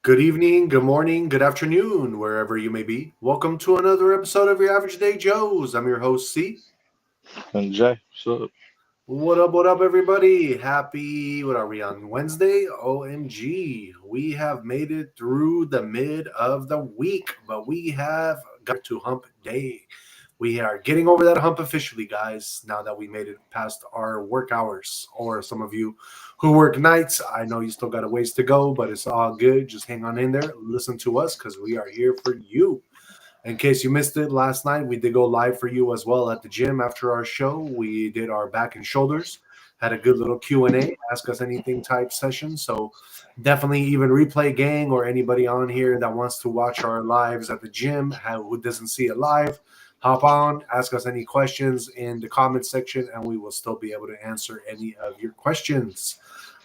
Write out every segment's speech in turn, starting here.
Good evening, good morning, good afternoon, wherever you may be. Welcome to another episode of your Average Day Joes. I'm your host, C. And Jay, so What up, everybody? Happy, what are we on? Wednesday? OMG. We have made it through the mid of the week, but we have got to hump day. We are getting over that hump officially, guys, now that we made it past our work hours. Or some of you who work nights, I know you still got a ways to go, but it's all good. Just hang on in there. Listen to us because we are here for you. In case you missed it last night, we did go live for you as well at the gym after our show. We did our back and shoulders, had a good little Q&A, ask us anything type session. So definitely even replay gang or anybody on here that wants to watch our lives at the gym, who doesn't see it live, hop on, ask us any questions in the comment section, and we will still be able to answer any of your questions.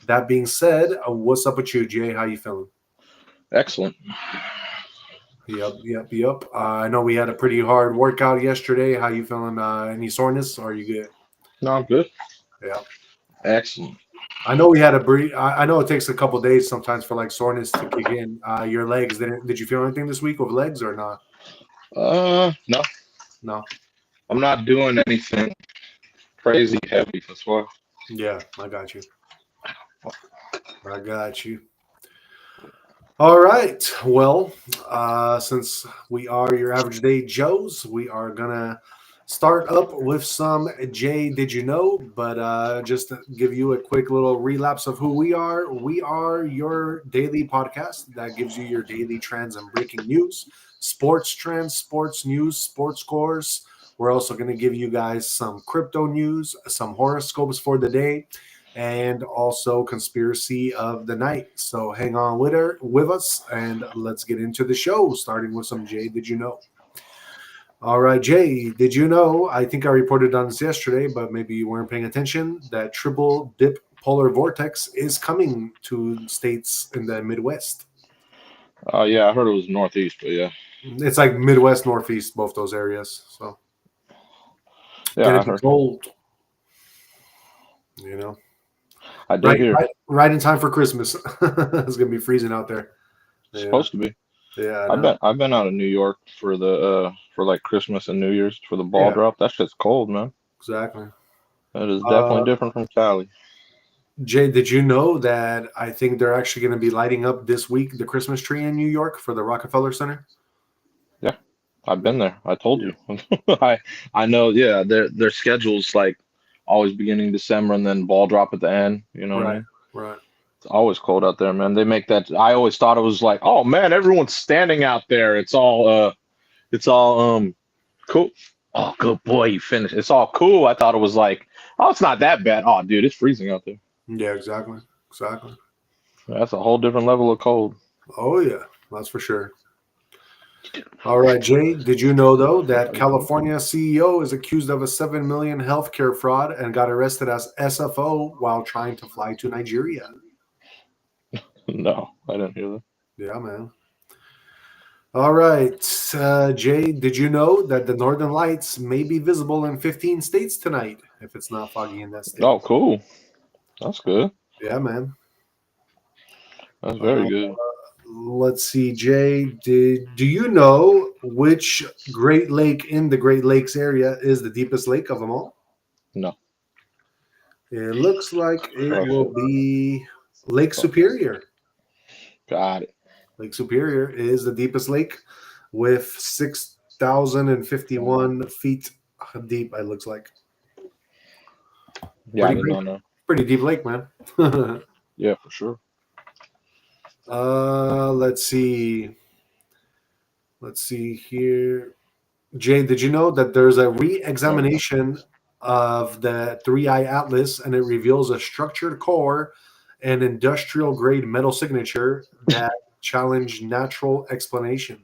That being said, what's up with you, Jay? How you feeling? excellent. Yep. I know we had a pretty hard workout yesterday. How you feeling? Any soreness? Or are you good? No, I'm good. Yeah. Excellent. I know we had a brief. I know it takes a couple days sometimes for like soreness to kick in. Your legs did you feel anything this week with legs or not? No, No. I'm not doing anything crazy heavy. That's why. Yeah, I got you. I got you. All right. Well, since we are your average day Joes, we are gonna start up with some Jay. Did you know? But just to give you a quick little relapse of who we are your daily podcast that gives you your daily trends and breaking news, sports trends, sports news, sports scores. We're also going to give you guys some crypto news, some horoscopes for the day, and also conspiracy of the night. So hang on with us and let's get into the show, starting with some Jay. Did you know? All right, Jay, did you know? I think I reported on this yesterday, but maybe you weren't paying attention. That triple dip polar vortex is coming to states in the Midwest. Yeah, I heard it was northeast, but yeah, It's like Midwest, Northeast, both those areas. So yeah, gonna I be heard. cold, you know. I did Right, hear. right in time for Christmas. It's gonna be freezing out there. It's Yeah, supposed to be. yeah, I I've know. been I've been out of New York for the for like Christmas and New Year's for the ball Yeah, drop. That shit's cold, man. exactly. That is definitely Uh, different from Cali. Jay, did you know that I think they're actually going to be lighting up this week the Christmas tree in New York for the Rockefeller Center? Yeah, I've Yeah, been there. I told yeah, you. I I know. Yeah, their schedule's like always beginning December and then ball drop at the end. You know what I right, mean? right. It's always cold out there, man. They make that. I always thought it was like, oh man, everyone's standing out there. It's all cool. Oh, good boy, you finished. It's all cool. I thought it was like, oh, it's not that bad. Oh, dude, it's freezing out there. Yeah, exactly, exactly. That's a whole different level of cold. Oh yeah, that's for sure. All right, Jay, did you know though that California CEO is accused of a 7 million healthcare fraud and got arrested as SFO while trying to fly to Nigeria? No, I didn't hear that. Yeah, man. All right, Jay, did you know that the Northern Lights may be visible in 15 states tonight if it's not foggy in that state? Oh, cool. That's good. Yeah, man. That's very Uh, good. let's see, Jay. Do you know which Great Lake in the Great Lakes area is the deepest lake of them all? No, It looks like it crush will it. be Lake Crush. Superior. Got it. Lake Superior is the deepest lake with 6,051 feet deep. It looks like Yeah, I pretty did great, not know. pretty deep lake, man. Yeah, for sure. Let's see. Let's see here. Jay, did you know that there's a Yeah. re-examination of the Three Eye Atlas, and it reveals a structured core and industrial grade metal signature that challenge natural explanation.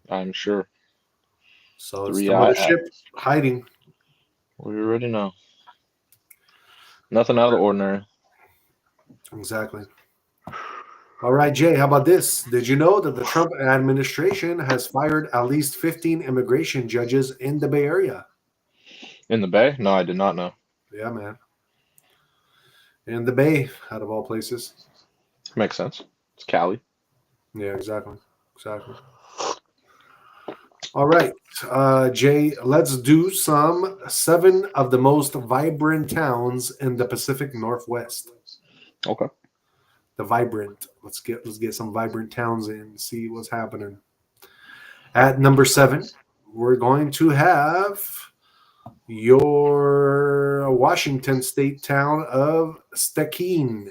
I'm sure. So it's the Three Eye mothership Atlas. hiding. We already know. Nothing out of the ordinary. Exactly. All right, Jay, how about this? Did you know that the Trump administration has fired at least 15 immigration judges in the Bay Area? In the Bay? No, I did not know. Yeah, man. In the Bay, out of all places. Makes sense. It's Cali. Yeah, exactly. Exactly. All right, Jay, let's do some seven of the most vibrant towns in the Pacific Northwest. Okay. The vibrant. Let's get some vibrant towns in. See what's happening. At number seven, we're going to have your Washington state town of Stekine,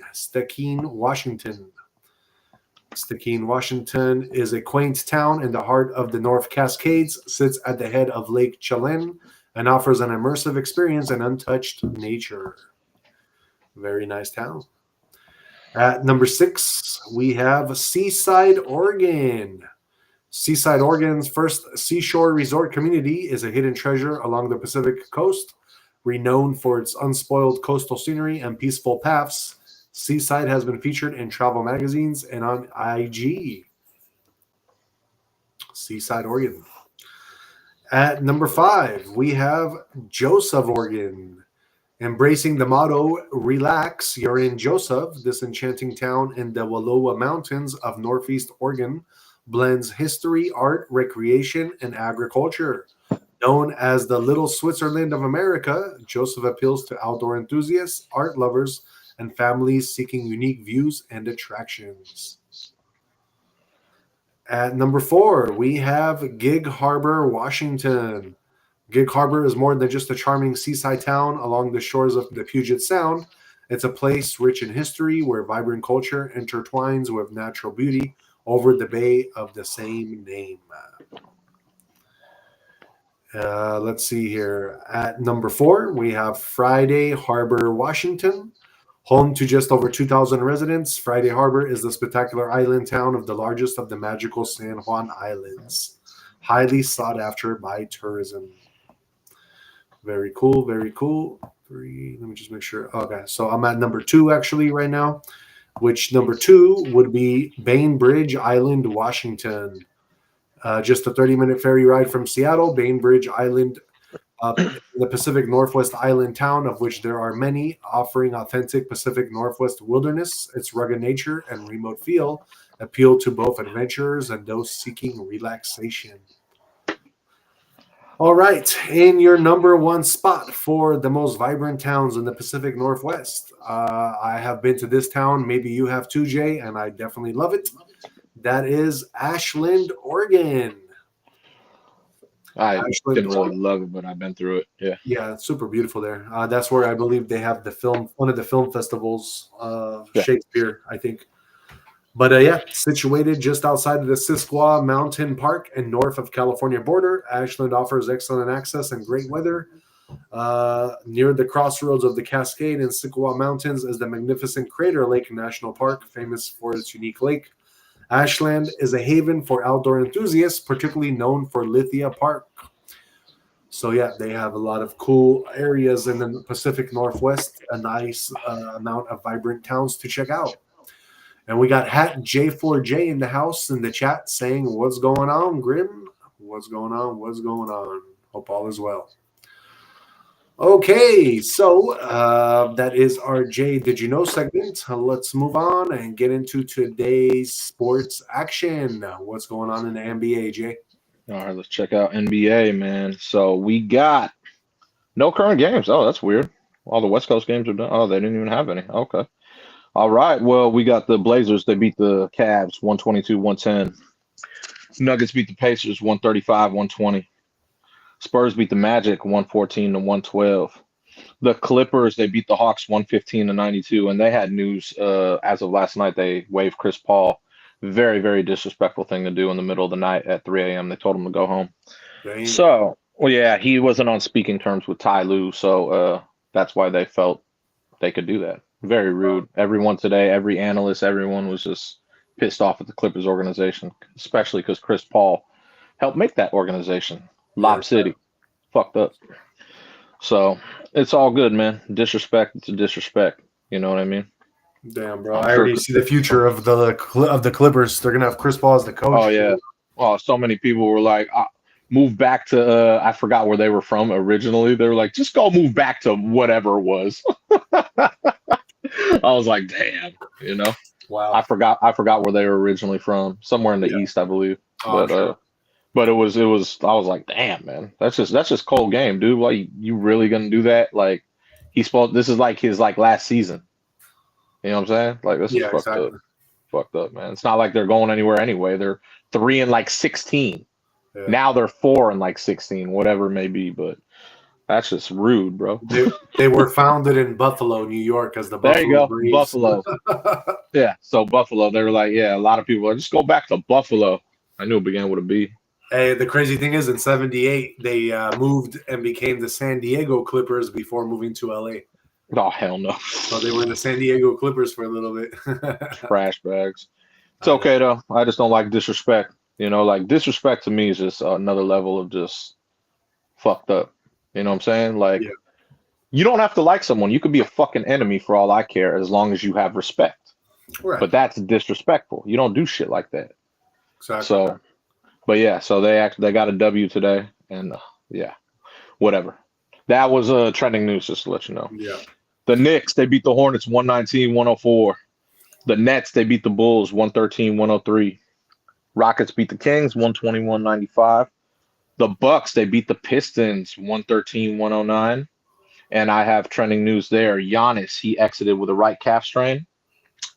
Washington. Stikine, Washington is a quaint town in the heart of the North Cascades, sits at the head of Lake Chelan, and offers an immersive experience in untouched nature. Very nice town. At number six, we have Seaside, Oregon. Seaside, Oregon's first seashore resort community is a hidden treasure along the Pacific coast, renowned for its unspoiled coastal scenery and peaceful paths. Seaside has been featured in travel magazines and on IG. Seaside, Oregon. At number five, we have Joseph, Oregon. Embracing the motto, relax, you're in Joseph, this enchanting town in the Wallowa Mountains of Northeast Oregon blends history, art, recreation, and agriculture. Known as the Little Switzerland of America, Joseph appeals to outdoor enthusiasts, art lovers, and families seeking unique views and attractions. At number four, we have Gig Harbor, Washington. Gig Harbor is more than just a charming seaside town along the shores of the Puget Sound. It's a place rich in history where vibrant culture intertwines with natural beauty over the bay of the same name. Let's see here. At number four, we have Friday Harbor, Washington. Home to just over 2,000 residents, Friday Harbor is the spectacular island town of the largest of the magical San Juan Islands. Highly sought after by tourism. Very cool, very cool. Three, let me just make sure. Okay, so I'm at number two actually right now, which number two would be Bainbridge Island, Washington. Just a 30-minute ferry ride from Seattle, Bainbridge Island, the Pacific Northwest island town, of which there are many, offering authentic Pacific Northwest wilderness. Its rugged nature and remote feel appeal to both adventurers and those seeking relaxation. All right, in your number one spot for the most vibrant towns in the Pacific Northwest, I have been to this town. Maybe you have too, Jay, and I definitely love it. That is Ashland, Oregon. I Ashland, didn't really love it, but I've been through it. Yeah. yeah, it's super beautiful there. That's where I believe they have the film, one of the film festivals, Yeah. Shakespeare, I think. But yeah, situated just outside of the Siskiyou Mountain Park and north of California border, Ashland offers excellent access and great weather. Near the crossroads of the Cascade and Siskiyou Mountains is the magnificent Crater Lake National Park, famous for its unique lake. Ashland is a haven for outdoor enthusiasts, particularly known for Lithia Park. So yeah, they have a lot of cool areas in the Pacific Northwest, a nice amount of vibrant towns to check out. And we got Hat J4J in the house in the chat saying, "What's going on, Grim? What's going on? What's going on? Hope all is well." Okay, so that is our Jay Did You Know segment. Let's move on and get into today's sports action. What's going on in the NBA, Jay? All right, let's check out NBA, man. So we got no current games. Oh, that's weird. All the West Coast games are done. Oh, they didn't even have any. Okay. All right. Well, we got the Blazers. They beat the Cavs 122-110. Nuggets beat the Pacers 135-120. Spurs beat the Magic 114-112. The Clippers, they beat the Hawks 115-92. And they had news as of last night. They waived Chris Paul. Very, very disrespectful thing to do in the middle of the night at 3 a.m. They told him to go home. Dang. So, well, yeah, he wasn't on speaking terms with Ty Lue. So that's why they felt they could do that. Very rude. Everyone today, every analyst, everyone was just pissed off at the Clippers organization, especially because Chris Paul helped make that organization. Lob City. Fucked up. So it's all good, man. Disrespect, it's a disrespect. You know what I mean? Damn, bro. I already see the future of the Clippers. They're going to have Chris Paul as the coach. Oh, yeah. Well, so many people were like, move back to, I forgot where they were from originally. They were like, just go move back to whatever it was. I was like, damn, you know? Wow. I forgot where they were originally from. Somewhere in the Yeah. East, I believe. Oh, I'm sure. But it was I was like, damn, man, that's just cold game, dude. Like, you really gonna do that? Like, this is like his like last season. You know what I'm saying? Like, this is Yeah, exactly. fucked up, man. It's not like they're going anywhere anyway. They're 3 and like 16. Yeah. Now they're 4 and like 16, whatever it may be. But that's just rude, bro. They were founded in Buffalo, New York, as the There you Buffalo go, Braves. Buffalo. Yeah, so Buffalo. They were like, yeah, a lot of people are just go back to Buffalo. I knew it began with a B. Hey, the crazy thing is, in '78, they moved and became the San Diego Clippers before moving to LA. Oh, hell no. So they were the San Diego Clippers for a little bit. Trash bags. It's I know. okay though. I just don't like disrespect. You know, like disrespect to me is just another level of just fucked up. You know what I'm saying? Like, Yeah. you don't have to like someone. You could be a fucking enemy for all I care, as long as you have respect. Right. But that's disrespectful. You don't do shit like that. Exactly. So, but yeah, so they got a W today, and yeah, whatever. That was trending news, just to let you know. Yeah. The Knicks, they beat the Hornets 119-104. The Nets, they beat the Bulls 113-103. Rockets beat the Kings 121-95. The Bucks, they beat the Pistons 113-109. And I have trending news there. Giannis, he exited with a right calf strain.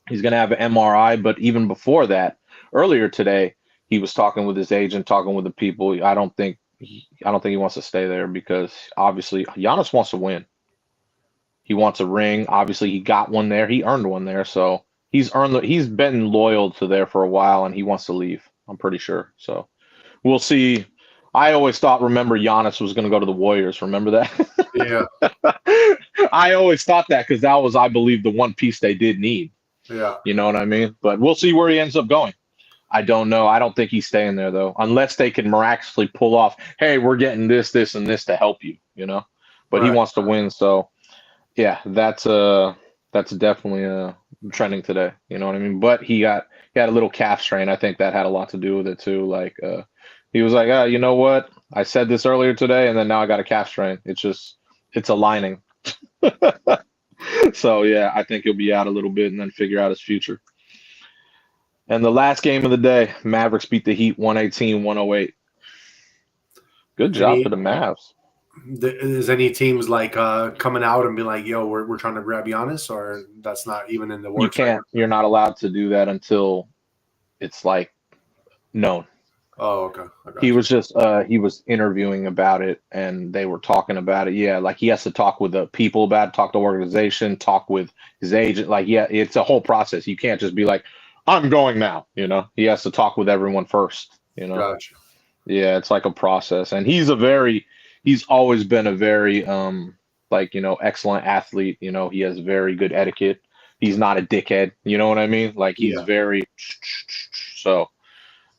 He's going to have an MRI, but even before that, earlier today, he was talking with his agent, talking with the people. I don't think he wants to stay there, because obviously Giannis wants to win. He wants a ring. Obviously, he got one there. He earned one there, so he's been loyal to there for a while, and he wants to leave. I'm pretty sure. So we'll see. I always remember, Giannis was going to go to the Warriors. Remember that? Yeah. I always thought that, because that was, I believe, the one piece they did need. Yeah. You know what I mean? But we'll see where he ends up going. I don't know. I don't think he's staying there, though, unless they can miraculously pull off, hey, we're getting this, this, and this to help you, you know? But he Right. wants to win, so yeah, that's definitely trending today. You know what I mean? But he had a little calf strain. I think that had a lot to do with it too. Like, he was like, you know what? I said this earlier today, and then now I got a calf strain. It's aligning. So yeah, I think he'll be out a little bit and then figure out his future. And the last game of the day, Mavericks beat the Heat 118-108. Good job for the Mavs. Is any teams like coming out and be like, "Yo, we're trying to grab Giannis," or that's not even in the You works? can't. You're not allowed to do that until it's like known. Oh, okay. I got He you. was just he was interviewing about it, and they were talking about it. Yeah, like he has to talk with the people about it, talk to the organization, talk with his agent. Like, yeah, it's a whole process. You can't just be like, I'm going now, you know. He has to talk with everyone first, you know. Gotcha. Yeah, it's like a process. And he's always been a very like, you know, excellent athlete. You know, he has very good etiquette. He's not a dickhead, you know what I mean? Like, he's Yeah. very so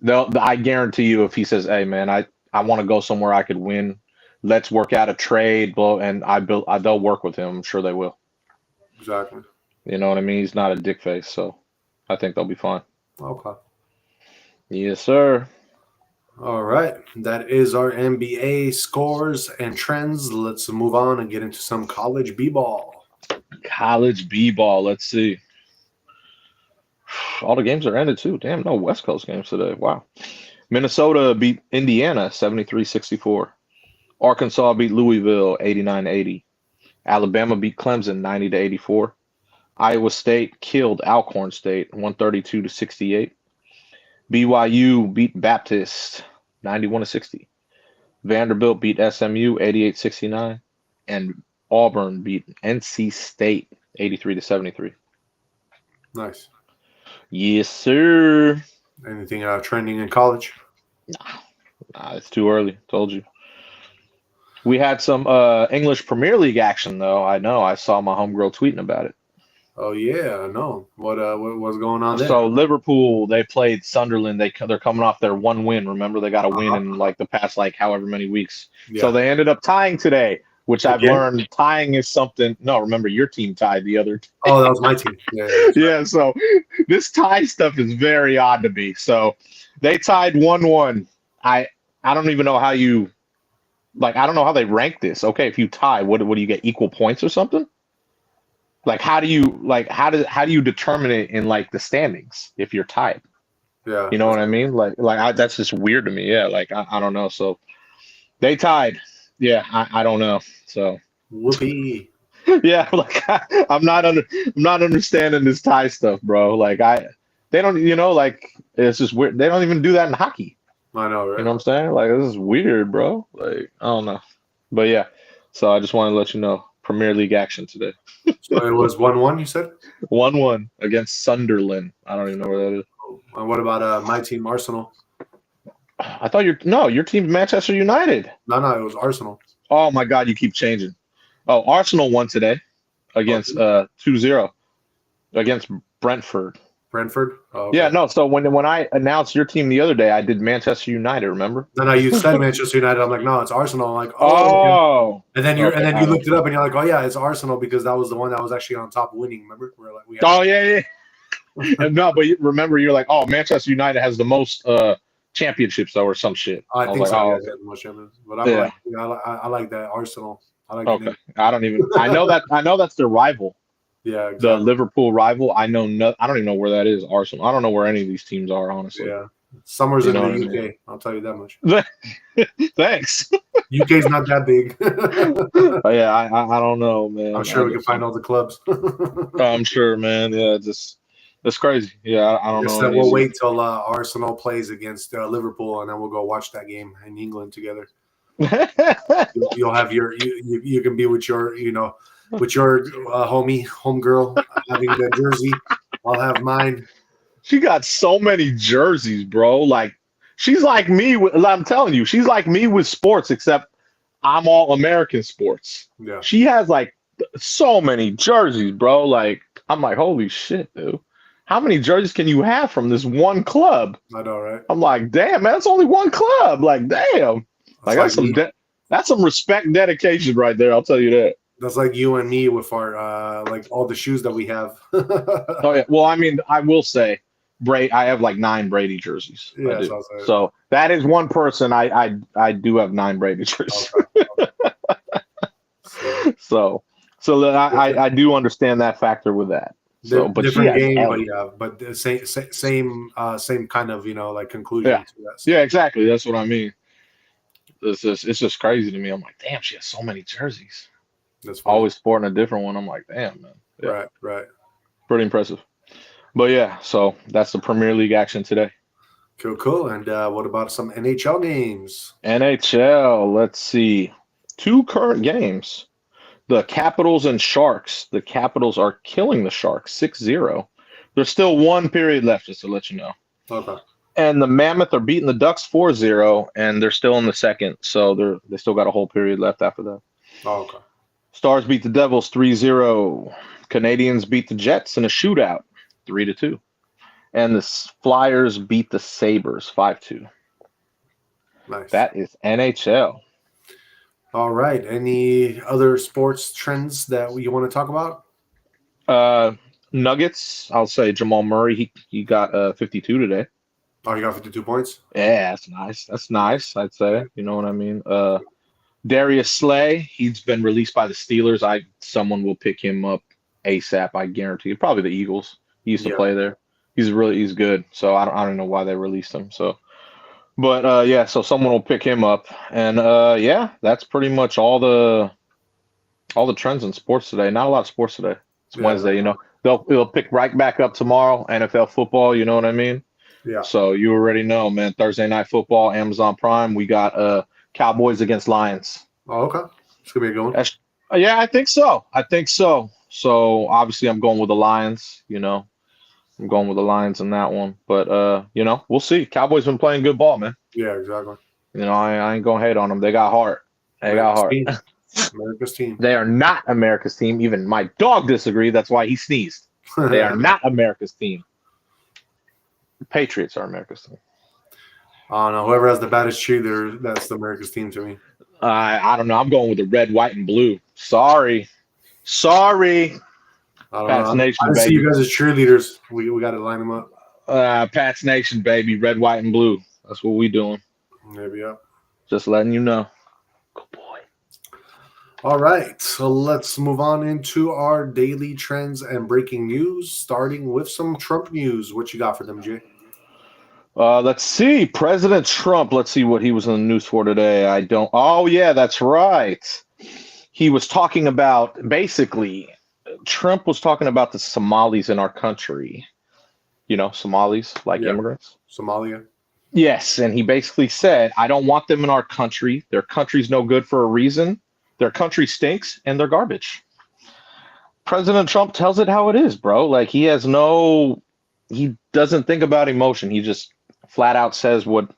I guarantee you, if he says, "Hey, man, I want to go somewhere I could win. Let's work out a trade," and they'll work with him. I'm sure they will. Exactly. You know what I mean? He's not a dick face, so I think they'll be fine. Okay. Yes, sir. All right. That is our NBA scores and trends. Let's move on and get into some college b-ball. College b-ball. Let's see. All the games are ended too. Damn, no West Coast games today. Wow. Minnesota beat Indiana 73-64. Arkansas beat Louisville 89-80. Alabama beat Clemson 90-84. Iowa State killed Alcorn State 132-68. BYU beat Baptist 91-60. Vanderbilt beat SMU 88-69. And Auburn beat NC State 83-73. Nice. Yes, sir. Anything trending in college? Nah, it's too early. Told you. We had some English Premier League action, though. I know. I saw my homegirl tweeting about it. Oh yeah, no. What's going on there? So Liverpool, they played Sunderland. They're coming off their one win. Remember, they got a win in like the past like however many weeks. Yeah. So they ended up tying today, which I've Again? learned tying is something. No, remember your team tied the other. Oh, that was my team. Yeah. Yeah. So this tie stuff is very odd to me. So they tied 1-1. I don't even know how you I don't know how they rank this. Okay, if you tie, what do you get? Equal points or something? Like, how do you determine it in like the standings if you're tied? Yeah. You know what I mean? That's just weird to me. Yeah, like I don't know. So they tied. Yeah, I don't know. So Whoopee. yeah, like I'm not understanding this tie stuff, bro. They don't, like it's just weird. They don't even do that in hockey. I know, You right? know what I'm saying? Like this is weird, bro. Like I don't know. But yeah, so I just want to let you know Premier League action today. So it was 1-1, you said? 1-1 against Sunderland. I don't even know where that is. And what about my team, Arsenal? I thought your team Manchester United. No, it was Arsenal. Oh my God, you keep changing. Oh, Arsenal won today against 2-0 against Brentford. Brentford? Oh, okay. Yeah, no. So when I announced your team the other day, I did Manchester United. Remember? No, you said Manchester United. I'm like, no, it's Arsenal. I'm like, okay. Oh. And then you looked it up and you're like, oh yeah, it's Arsenal because that was the one that was actually on top winning. Remember? Yeah. No, but remember, you're like, oh, Manchester United has the most championships though, or some shit. I think was so. like, Yeah, the most champions. But I'm like, I like that Arsenal. I like okay. I don't even. I know that's their rival. Yeah, exactly. The Liverpool rival. I don't even know where that is. Arsenal. I don't know where any of these teams are, honestly. Yeah, summer's in the UK. I'll tell you that much. Thanks. UK's not that big. Yeah, I don't know, man. I'm sure we can find all the clubs. I'm sure, man. Yeah, it's crazy. Yeah, I don't know. We'll wait till Arsenal plays against Liverpool, and then we'll go watch that game in England together. You'll have you can be with your homegirl having the jersey. I'll have mine. She got so many jerseys, bro. Like she's like me. I'm telling you, she's like me with sports, except I'm all American sports. Yeah. She has like so many jerseys, bro. Like I'm like, holy shit, dude. How many jerseys can you have from this one club? I know, right? I'm like, damn, man, it's only one club. Like, damn. Like that's some respect and dedication right there. I'll tell you that. That's like you and me with our like all the shoes that we have. Oh yeah. Well, I mean, I will say, I have like 9 Brady jerseys. Yeah, so that is one person I do have 9 Brady jerseys. Okay. So I do understand that factor with that. So, but different game, but the same kind of like conclusion. Yeah, to that. Yeah, exactly. That's what I mean. It's just crazy to me. I'm like, damn, she has so many jerseys. That's funny. Always sporting a different one. I'm like, damn, man. Yeah. Right. Pretty impressive. But yeah, so that's the Premier League action today. Cool. And what about some NHL games? NHL, let's see. 2 current games. The Capitals and Sharks. The Capitals are killing the Sharks 6-0. There's still 1 period left, just to let you know. Okay. And the Mammoth are beating the Ducks 4-0, and they're still in the second, so they still got a whole period left after that. Oh, okay. Stars beat the Devils 3-0. Canadians beat the Jets in a shootout 3-2. And the Flyers beat the Sabres 5-2. Nice. That is NHL. All right. Any other sports trends that you want to talk about? Nuggets, I'll say Jamal Murray, he got 52 today. Oh, he got 52 points? Yeah, that's nice. That's nice, I'd say. You know what I mean? Darius Slay, he's been released by the Steelers. Someone will pick him up ASAP, I guarantee. Probably the Eagles. He used to play there. He's good. So I don't know why they released him. So, but so someone will pick him up, and that's pretty much all the trends in sports today. Not a lot of sports today. It's Wednesday, They'll pick right back up tomorrow. NFL football, you know what I mean? Yeah. So you already know, man. Thursday night football, Amazon Prime. We got Cowboys against Lions. Oh, okay. It's gonna be a good one. Yeah, I think so. So obviously, I'm going with the Lions. I'm going with the Lions in that one. But we'll see. Cowboys been playing good ball, man. Yeah, exactly. I ain't gonna hate on them. They got heart. America's team. They are not America's team. Even my dog disagreed. That's why he sneezed. They are not America's team. The Patriots are America's team. I don't know. Whoever has the baddest cheerleader, that's the America's team to me. I don't know. I'm going with the red, white, and blue. Sorry. Pats Nation, baby. I see you guys as cheerleaders. We got to line them up. Pats Nation, baby. Red, white, and blue. That's what we doing. Maybe up. Just letting you know. Good boy. All right, so let's move on into our daily trends and breaking news, starting with some Trump news. What you got for them, Jay? Let's see. President Trump. Let's see what he was in the news for today. I don't. Oh, yeah, that's right. He was talking about basically, Trump was talking about the Somalis in our country. You know, Somalis, like Yeah, immigrants. Somalia. Yes. And he basically said, I don't want them in our country. Their country's no good for a reason. Their country stinks and they're garbage. President Trump tells it how it is, bro. Like he doesn't think about emotion. He just flat out says what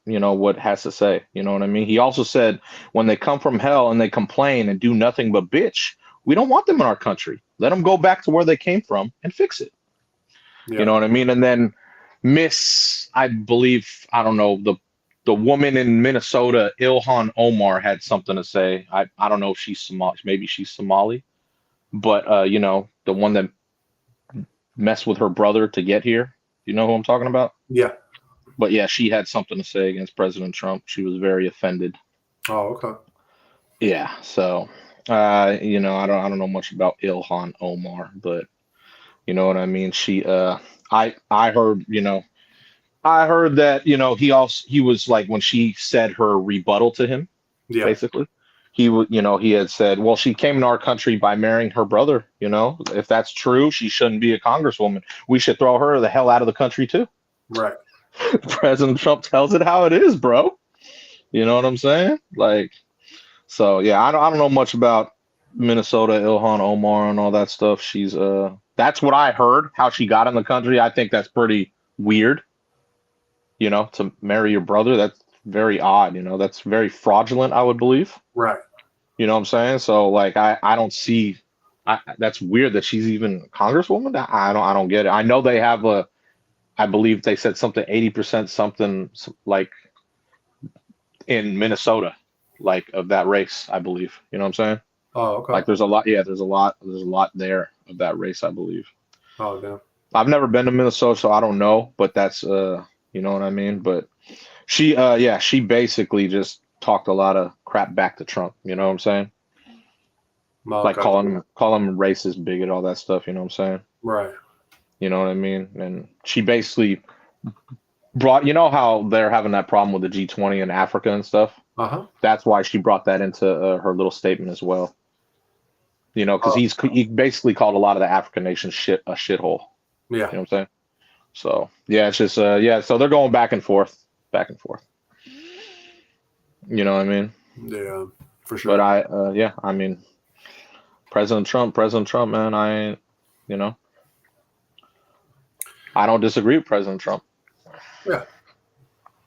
has to say. You know what I mean? He also said when they come from hell and they complain and do nothing but bitch, we don't want them in our country. Let them go back to where they came from and fix it. Yeah, You know what I mean? And then I believe, I don't know, the woman in Minnesota, Ilhan Omar, had something to say. I don't know if she's Somali, maybe she's Somali, but the one that messed with her brother to get here. You know who I'm talking about? yeah. But yeah, she had something to say against President Trump. She was very offended. Oh, okay. Yeah, so I don't know much about Ilhan Omar, but you know what I mean. I heard, I heard that, he was like when she said her rebuttal to him, Yeah, basically. He had said, well, she came to our country by marrying her brother. If that's true, she shouldn't be a congresswoman. We should throw her the hell out of the country too. right. President Trump tells it how it is, bro. You know what I'm saying? Like, so yeah, I don't know much about Minnesota, Ilhan Omar, and all that stuff. That's what I heard. How she got in the country, I think that's pretty weird. To marry your brother, that's very odd. That's very fraudulent, I would believe. Right. You know what I'm saying? So like, I don't see. That's weird that she's even a congresswoman. I don't get it. I know they have I believe they said something 80% something like in Minnesota, like of that race, I believe. You know what I'm saying? Oh, okay. Like there's a lot, yeah, there's a lot there of that race, I believe. Oh, damn. I've never been to Minnesota, so I don't know, but that's you know what I mean? But she basically just talked a lot of crap back to Trump, you know what I'm saying? Oh, Like okay. call him racist, bigot, all that stuff, you know what I'm saying? Right. You know what I mean? And she basically brought, how they're having that problem with the G20 in Africa and stuff. Uh-huh. That's why she brought that into her little statement as well. Because Oh, he basically called a lot of the African nations a shithole. You yeah. know what I'm saying? So yeah, it's just so they're going back and forth, back and forth. You know what I mean? Yeah, for But sure. I mean, President Trump, man, you know, I don't disagree with President Trump. Yeah.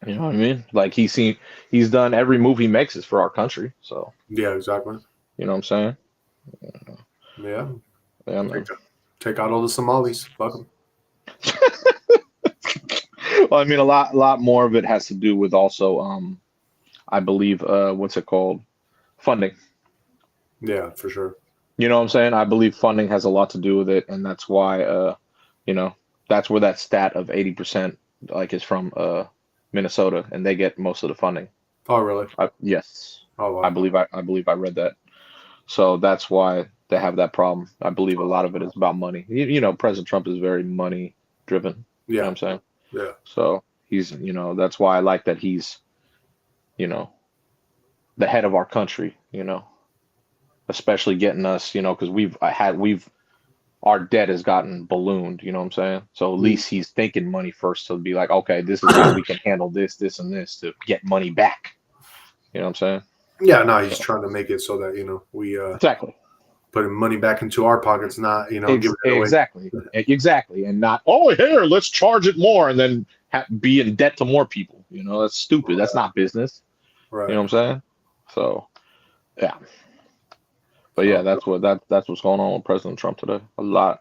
You know what I mean? Like he's done every move he makes is for our country. So Yeah, exactly. you know what I'm saying? Yeah. Yeah, man. Take out all the Somalis. Fuck them. Well, I mean, a lot more of it has to do with also, I believe, what's it called? Funding. Yeah, for sure. You know what I'm saying? I believe funding has a lot to do with it, and that's why, that's where that stat of 80% like is from Minnesota, and they get most of the funding. Oh, really? Yes, Oh, I wow. believe I read that. So that's why they have that problem. I believe a lot of it is about money. President Trump is very money driven. You know what Yeah. I'm saying? Yeah. So he's, that's why I like that he's, you know, the head of our country, especially getting us, because our debt has gotten ballooned, you know what I'm saying? So at least he's thinking money first to be like, okay, this is how we can handle this, and this to get money back. You know what I'm saying? Yeah, no, he's So, trying to make it so that, we exactly. putting money back into our pockets, not, giving it away. Exactly. And not, oh, here, let's charge it more and then be in debt to more people. That's stupid. That's not business. Right. You know what I'm saying? So, yeah. But yeah, Oh, that's what's going on with President Trump today. A lot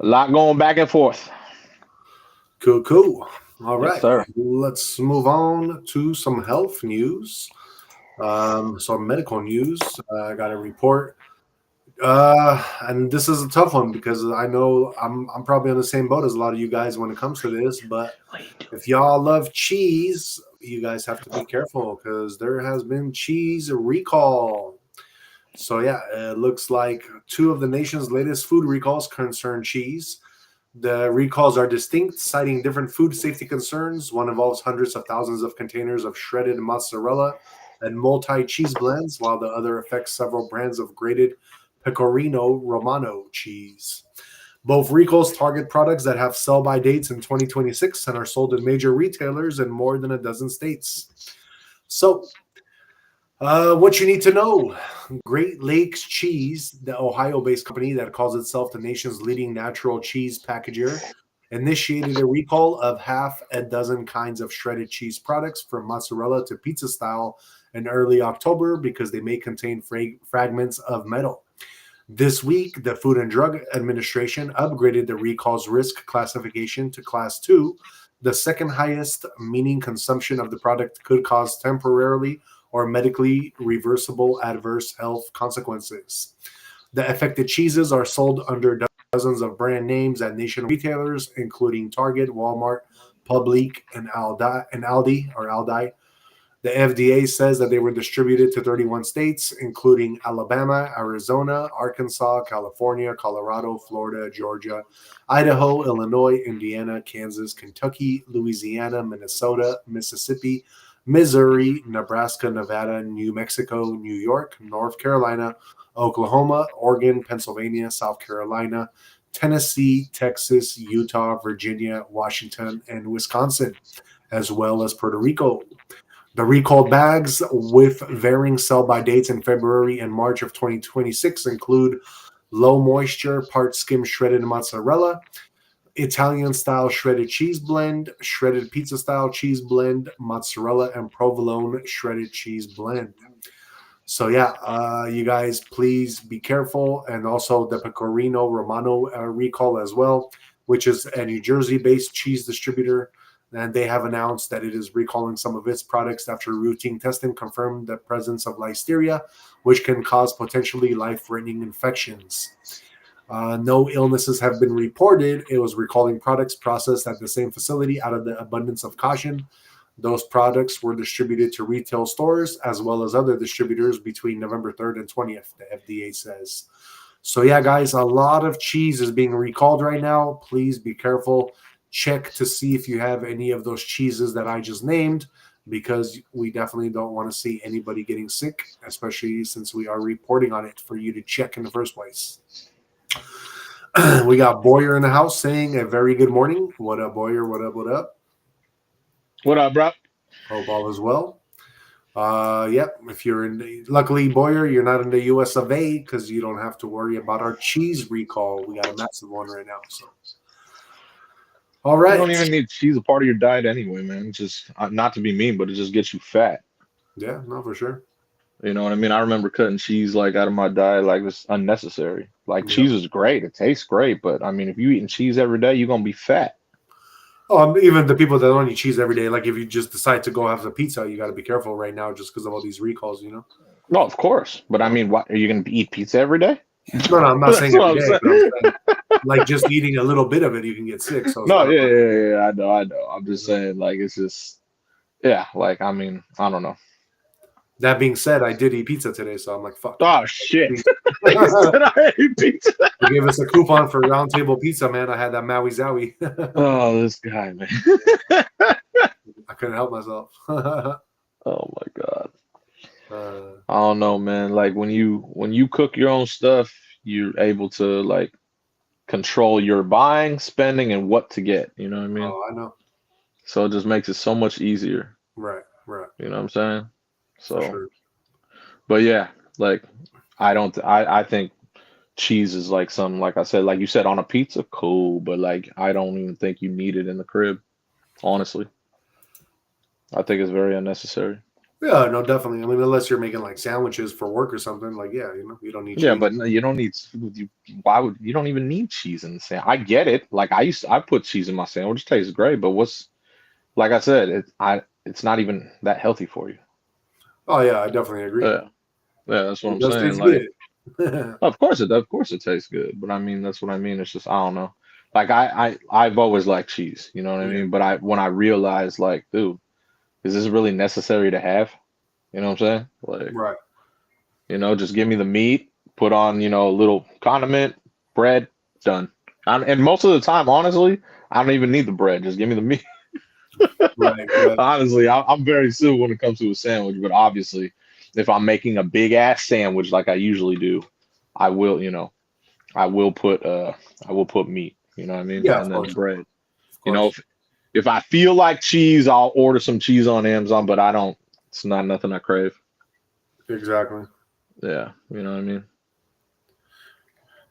going back and forth. cool. All Yes, right. sir. Let's move on to some health news. Some medical news. I got a report. And this is a tough one because I know I'm probably on the same boat as a lot of you guys when it comes to this, but if y'all love cheese, you guys have to be careful because there has been cheese recall. So yeah, it looks like two of the nation's latest food recalls concern cheese. The recalls are distinct, citing different food safety concerns. One involves hundreds of thousands of containers of shredded mozzarella and multi-cheese blends, while the other affects several brands of grated Pecorino Romano cheese. Both recalls target products that have sell-by dates in 2026 and are sold in major retailers in more than a dozen states. So, what you need to know: Great Lakes Cheese, the Ohio-based company that calls itself the nation's leading natural cheese packager, initiated a recall of half a dozen kinds of shredded cheese products from mozzarella to pizza style in early October because they may contain fragments of metal. This week, the Food and Drug Administration upgraded the recall's risk classification to Class 2, the second highest, meaning consumption of the product could cause temporarily or medically reversible adverse health consequences. The affected cheeses are sold under dozens of brand names at national retailers, including Target, Walmart, Public, and Aldi. The FDA says that they were distributed to 31 states, including Alabama, Arizona, Arkansas, California, Colorado, Florida, Georgia, Idaho, Illinois, Indiana, Kansas, Kentucky, Louisiana, Minnesota, Mississippi, Missouri, Nebraska, Nevada, New Mexico, New York, North Carolina, Oklahoma, Oregon, Pennsylvania, South Carolina, Tennessee, Texas, Utah, Virginia, Washington, and Wisconsin, as well as Puerto Rico. The recalled bags with varying sell-by dates in February and March of 2026 include low moisture, part skim shredded mozzarella, Italian style shredded cheese blend, shredded pizza style cheese blend, mozzarella and provolone shredded cheese blend. So yeah, you guys please be careful, and also the Pecorino Romano recall as well, which is a New Jersey-based cheese distributor, and they have announced that it is recalling some of its products after routine testing confirmed the presence of listeria, which can cause potentially life-threatening infections. No illnesses have been reported. It was recalling products processed at the same facility out of the abundance of caution. Those products were distributed to retail stores as well as other distributors between November 3rd and 20th, the FDA says. So, yeah, guys, a lot of cheese is being recalled right now. Please be careful. Check to see if you have any of those cheeses that I just named, because we definitely don't want to see anybody getting sick, especially since we are reporting on it for you to check in the first place. We got Boyer in the house saying a very good morning. What up, Boyer? What up? What up? What up, bro? Hope all is well. Yep. If you're luckily, Boyer, you're not in the US of A because you don't have to worry about our cheese recall. We got a massive one right now. So, all right. You don't even need cheese a part of your diet anyway, man. It's just not to be mean, but it just gets you fat. Yeah, no, for sure. You know what I mean? I remember cutting cheese like out of my diet, like it's unnecessary. Like Yep. cheese is great, it tastes great, but I mean, if you eating cheese every day, you're gonna be fat. Oh, even the people that don't eat cheese every day, like if you just decide to go have the pizza, you got to be careful right now just because of all these recalls, you know? No, of course, but I mean, what are you gonna eat pizza every day? No, I'm not That's saying what every I'm day, but I'm saying. saying like just eating a little bit of it, you can get sick. So it's No, not yeah, a, yeah, yeah, yeah, I know. I'm just saying, like, it's just, yeah, like, I mean, I don't know. That being said, I did eat pizza today, so I'm like, fuck. Oh shit! They He said I ate pizza. gave us a coupon for round table pizza, man. I had that Maui Zowie. Oh, this guy, man. I couldn't help myself. Oh my God. uh, I don't know, man. Like when you cook your own stuff, you're able to like control your buying, spending, and what to get. You know what I mean? oh, I know. So it just makes it so much easier. Right, right, You know what I'm saying? for So, sure. but yeah, like I don't. I think cheese is like some, like I said, like you said, on a pizza, cool. But like I don't even think you need it in the crib. Honestly, I think it's very unnecessary. Yeah, no, definitely. I mean, unless you're making like sandwiches for work or something, like yeah, you don't need Yeah, cheese. but no, you don't need. Why would you don't even need cheese in the sandwich? I get it. Like I put cheese in my sandwich. It tastes great, but what's like I said, it's not even that healthy for you. Oh yeah, I definitely agree. Yeah, yeah, that's what It I'm does saying. taste Like, good. of course it tastes good, but I mean that's what I mean. It's just I don't know. Like I've always liked cheese, you know what I Yeah, mean? But I when I realized like, dude, is this really necessary to have? You know what I'm saying? Like, right. Just give me the meat, put on, a little condiment, bread, done. And most of the time, honestly, I don't even need the bread. Just give me the meat. Right, right. Honestly, I'm very simple when it comes to a sandwich, but obviously, if I'm making a big ass sandwich like I usually do, I will, I will put meat, you know what I mean? Yeah, And of then the course, bread. of You know, course. if I feel like cheese, I'll order some cheese on Amazon, but I don't, it's not nothing I crave. Exactly. Yeah, you know what I mean?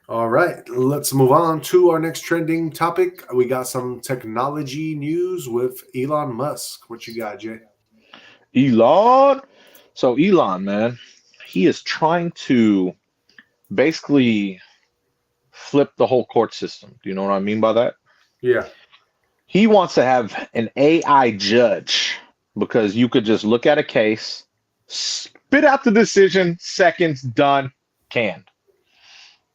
All right, let's move on to our next trending topic. We got some technology news with Elon Musk. What you got, Jay? Elon. So Elon, man, he is trying to basically flip the whole court system. Do you know what I mean by that? Yeah. He wants to have an AI judge because you could just look at a case, spit out the decision, seconds, done, canned.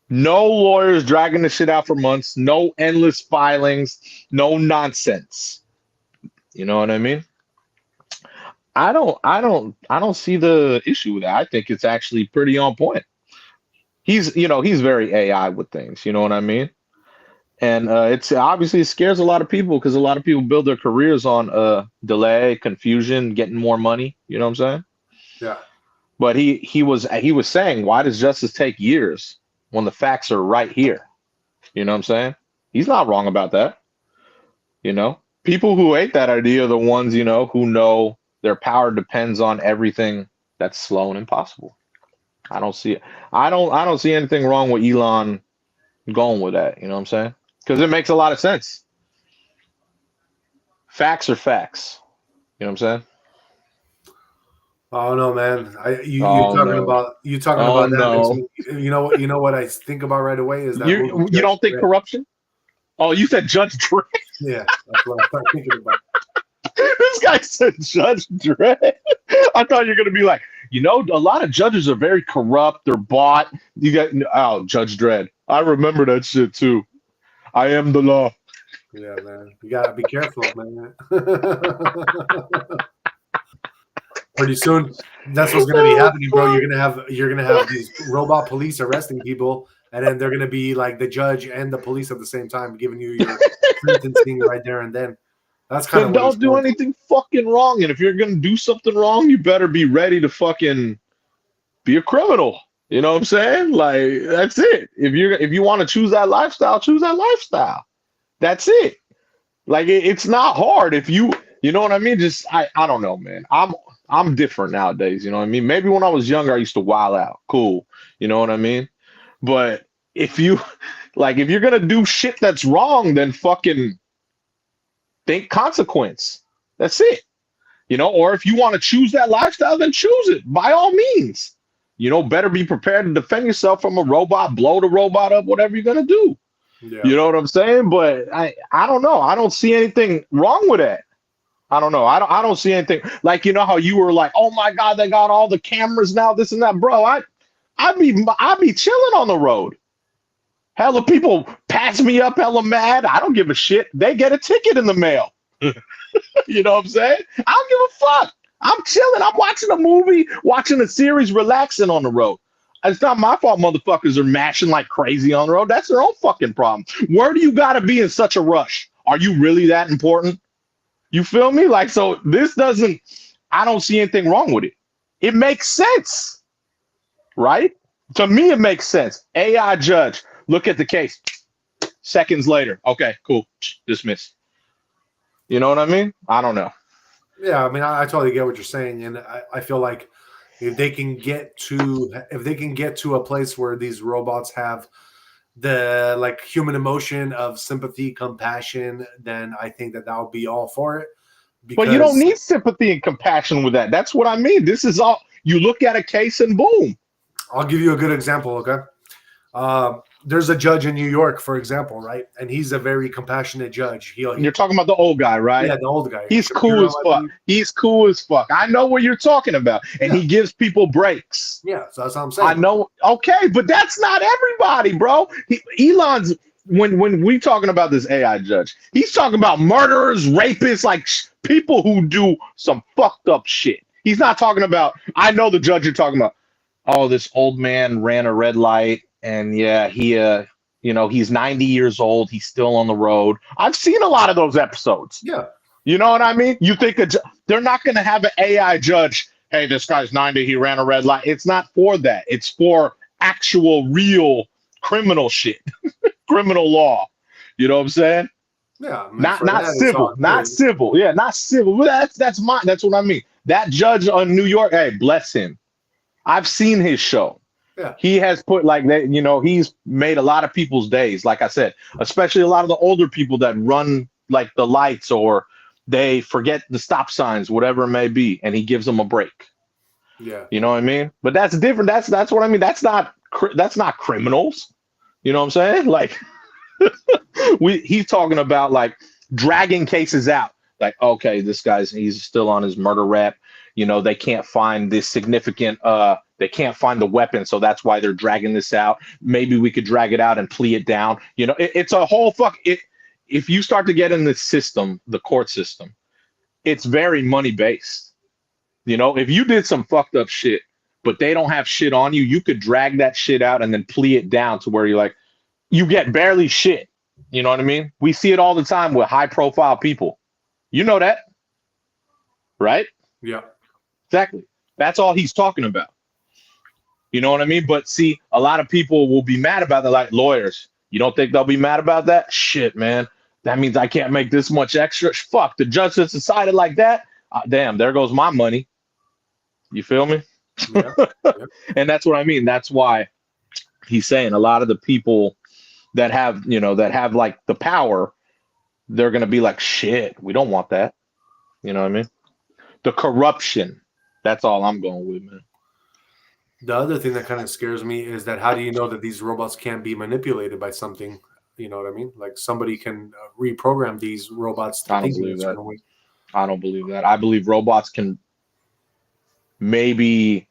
No lawyers dragging the shit out for months, no endless filings, no nonsense. You know what I mean? I don't see the issue with that. I think it's actually pretty on point. He's very AI with things, you know what I mean? And it's obviously it scares a lot of people because a lot of people build their careers on delay, confusion, getting more money, you know what I'm saying? Yeah. But he was saying, why does justice take years when the facts are right here? You know what I'm saying? He's not wrong about that, you know? People who hate that idea are the ones, who know their power depends on everything that's slow and impossible. I don't see it. I don't see anything wrong with Elon going with that, you know what I'm saying? Because it makes a lot of sense. Facts are facts. You know what I'm saying? Oh no, man. You Oh talking no. about Oh that makes no. me. You know what I think about right away is that movie You Judge don't think Dredd. corruption? Oh, you said Judge Dredd? Yeah, that's what I start thinking about. This guy said Judge Dredd. I thought you were gonna be like, a lot of judges are very corrupt. They're bought. You got Judge Dredd. I remember that shit too. I am the law. Yeah, man. You gotta be careful, man. Pretty soon, that's what's gonna be Oh happening, bro. fuck. You're gonna have these robot police arresting people, and then they're gonna be like the judge and the police at the same time, giving you your sentencing right there and then. That's kind of Then what it's don't do going to. anything fucking wrong. And if you're gonna do something wrong, you better be ready to fucking be a criminal. You know what I'm saying? Like that's it. If you want to choose that lifestyle, choose that lifestyle. That's it. Like it's not hard if you know what I mean? Just I don't know, man. I'm different nowadays, you know what I mean? Maybe when I was younger I used to wild out. Cool. You know what I mean? But if you're gonna do shit that's wrong, then fucking think consequence. That's it. Or if you want to choose that lifestyle, then choose it by all means. Better be prepared to defend yourself from a robot, blow the robot up, whatever you're gonna do. Yeah. You know what I'm saying? But I don't know. I don't see anything wrong with that. I don't know. I don't see anything like how you were like, oh my God, they got all the cameras now, this and that, bro. I'd be chilling on the road. Hella people pass me up, hella mad. I don't give a shit. They get a ticket in the mail. You know what I'm saying? I don't give a fuck. I'm chilling. I'm watching a movie, watching a series, relaxing on the road. It's not my fault motherfuckers are mashing like crazy on the road. That's their own fucking problem. Where do you got to be in such a rush? Are you really that important? You feel me? Like, so I don't see anything wrong with it. It makes sense, right? To me, it makes sense. AI judge, look at the case. Seconds later. Okay, cool. Dismiss. You know what I mean? I don't know. Yeah, I mean, I totally get what you're saying, and I feel like if they can get to a place where these robots have the like human emotion of sympathy, compassion, then I think that would be all for it. But you don't Because need sympathy and compassion with that. That's what I mean. This is all you look at a case and boom. I'll give you a good example. Okay, there's a judge in New York, for example, right, and he's a very compassionate judge. You're talking about the old guy, right? Yeah, the old guy, He's cool Shapiro, as I fuck. believe. He's cool as fuck. I know what you're talking about. And Yeah, he gives people breaks. yeah, so that's what I'm I saying. know. Okay, but that's not everybody, bro. Elon's when we talking about this AI judge, he's talking about murderers, rapists, like people who do some fucked up shit. He's not talking about. I know the judge you're talking about. oh, this old man ran a red light, and yeah, he he's 90 years old, he's still on the road. I've seen a lot of those episodes. Yeah. You know what I mean? You think they're not going to have an AI judge, hey, this guy's 90, he ran a red light. It's not for that. It's for actual real criminal shit. Criminal law. You know what I'm saying? Yeah. I mean, Not for that, it's civil. all Not good. civil. Yeah, not civil. Well, that's what I mean. That judge on New York, hey, bless him. I've seen his show. Yeah. He has put like that, he's made a lot of people's days, like I said, especially a lot of the older people that run like the lights or they forget the stop signs, whatever it may be, and he gives them a break. Yeah. You know what I mean? But that's different. That's what I mean. That's not criminals. You know what I'm saying? Like he's talking about like dragging cases out. Like, okay, he's still on his murder rap. They can't find this significant they can't find the weapon, so that's why they're dragging this out. Maybe we could drag it out and plea it down. It's a whole if you start to get in the system, the court system, it's very money based. If you did some fucked up shit, but they don't have shit on you, you could drag that shit out and then plea it down to where you're like, you get barely shit. You know what I mean? We see it all the time with high profile people. You know that, right? Yeah. Exactly. That's all he's talking about. You know what I mean? But see, a lot of people will be mad about that, like lawyers. You don't think they'll be mad about that? Shit, man. That means I can't make this much extra. Fuck, the judge just decided like that. Damn, there goes my money. You feel me? Yeah. Yeah. And that's what I mean. That's why he's saying a lot of the people that have like the power, they're going to be like, shit, we don't want that. You know what I mean? The corruption. That's all I'm going with, man. The other thing that kind of scares me is that how do you know that these robots can't be manipulated by something? You know what I mean? Like somebody can reprogram these robots to think in a certain way. I don't believe that. I believe robots can maybe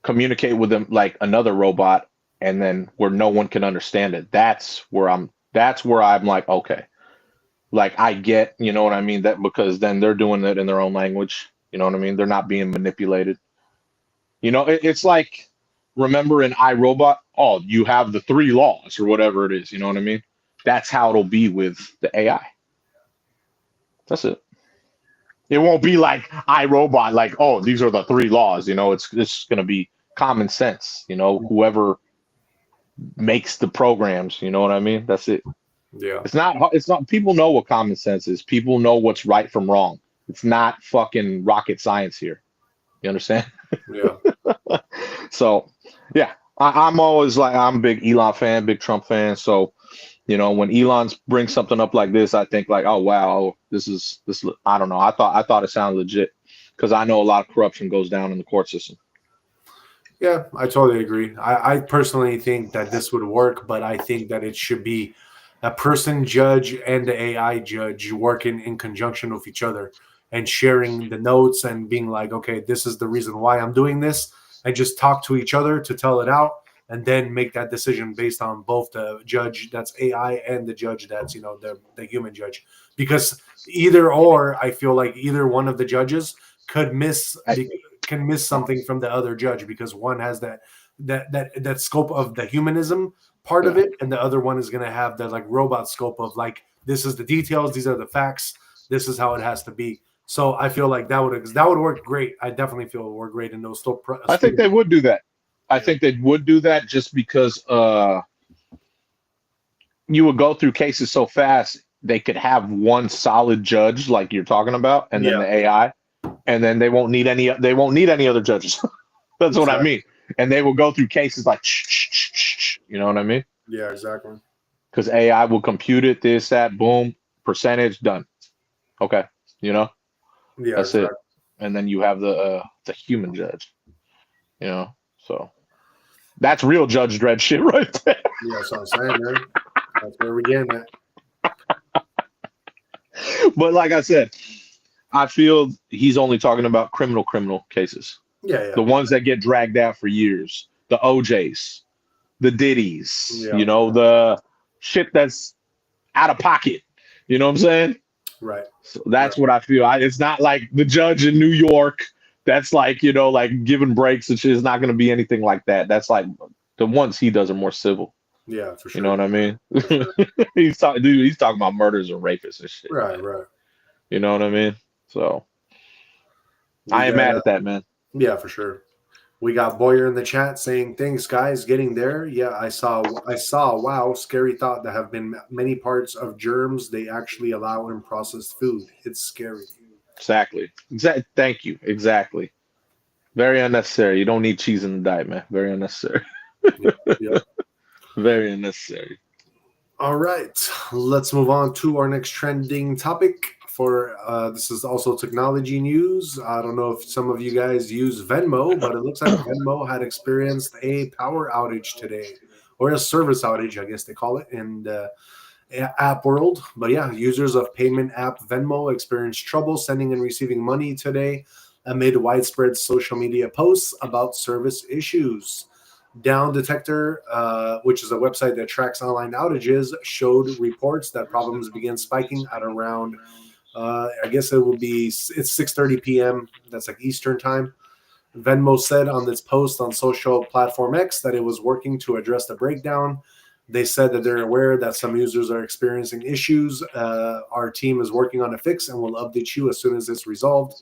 communicate with them like another robot, and then where no one can understand it. That's where I'm like, okay. Like I get, you know what I mean? That because then they're doing it in their own language. You know what I mean? They're not being manipulated. It's like, remember in iRobot, oh, you have the 3 laws or whatever it is. You know what I mean? That's how it'll be with the AI. That's it. It won't be like iRobot, like, oh, these are the 3 laws. It's going to be common sense. Whoever makes the programs, you know what I mean? That's it. Yeah. It's not, people know what common sense is. People know what's right from wrong. It's not fucking rocket science here. You understand? Yeah. So, yeah, I'm always like, I'm a big Elon fan, big Trump fan. So, when Elon brings something up like this, I think like, oh, wow, this, I don't know. I thought it sounded legit because I know a lot of corruption goes down in the court system. Yeah, I totally agree. I personally think that this would work, but I think that it should be a person judge and the AI judge working in conjunction with each other and sharing the notes and being like, okay, this is the reason why I'm doing this, and just talk to each other to tell it out and then make that decision based on both the judge that's AI and the judge that's, the human judge. Because either or, I feel like either one of the judges could miss something from the other judge because one has that scope of the humanism part of it, and the other one is going to have the like robot scope of like, this is the details, these are the facts, this is how it has to be. So I feel like that would work great. I definitely feel it would work great in those still. I think they would do that. I think they would do that just because you would go through cases so fast. They could have one solid judge like you're talking about, and then the AI, and then they won't need any other judges. That's what I mean. And they will go through cases like, you know what I mean? Yeah, exactly. Because AI will compute it, this, that, boom, percentage, done. Okay, Yeah, that's exactly it. And then you have the human judge. So that's real Judge Dredd shit right there. Yeah, that's what I'm saying, man. That's where we're getting at. But like I said, I feel he's only talking about criminal cases. Yeah. The ones that get dragged out for years. The OJs, the Diddies, the shit that's out of pocket. You know what I'm saying? Right. So that's what I feel. It's not like the judge in New York That's like, like giving breaks and shit is not going to be anything like that. That's like the ones he does are more civil. Yeah, for You know sure. what I mean? For sure. He's talking about murders and rapists and shit, Right, man. right. You know what I mean? So We I ain't got mad at that, man. yeah, for sure. We got Boyer in the chat saying, "Thanks, guys, getting there." Yeah, I saw. Wow, scary thought. There have been many parts of germs they actually allow in processed food. It's scary. Exactly. Thank you. Exactly. Very unnecessary. You don't need cheese in the diet, man. Very unnecessary. Yeah, yeah. Very unnecessary. All right, let's move on to our next trending topic. For this is also technology news. I don't know if some of you guys use Venmo, but it looks like Venmo had experienced a power outage today, or a service outage, I guess they call it in the app world. But yeah, users of payment app Venmo experienced trouble sending and receiving money today amid widespread social media posts about service issues. Down Detector, which is a website that tracks online outages, showed reports that problems began spiking at around, I guess it will be, it's 6:30 p.m. That's like Eastern time. Venmo said on this post on social platform X that it was working to address the breakdown. They said that they're aware that some users are experiencing issues. Our team is working on a fix and will update you as soon as it's resolved.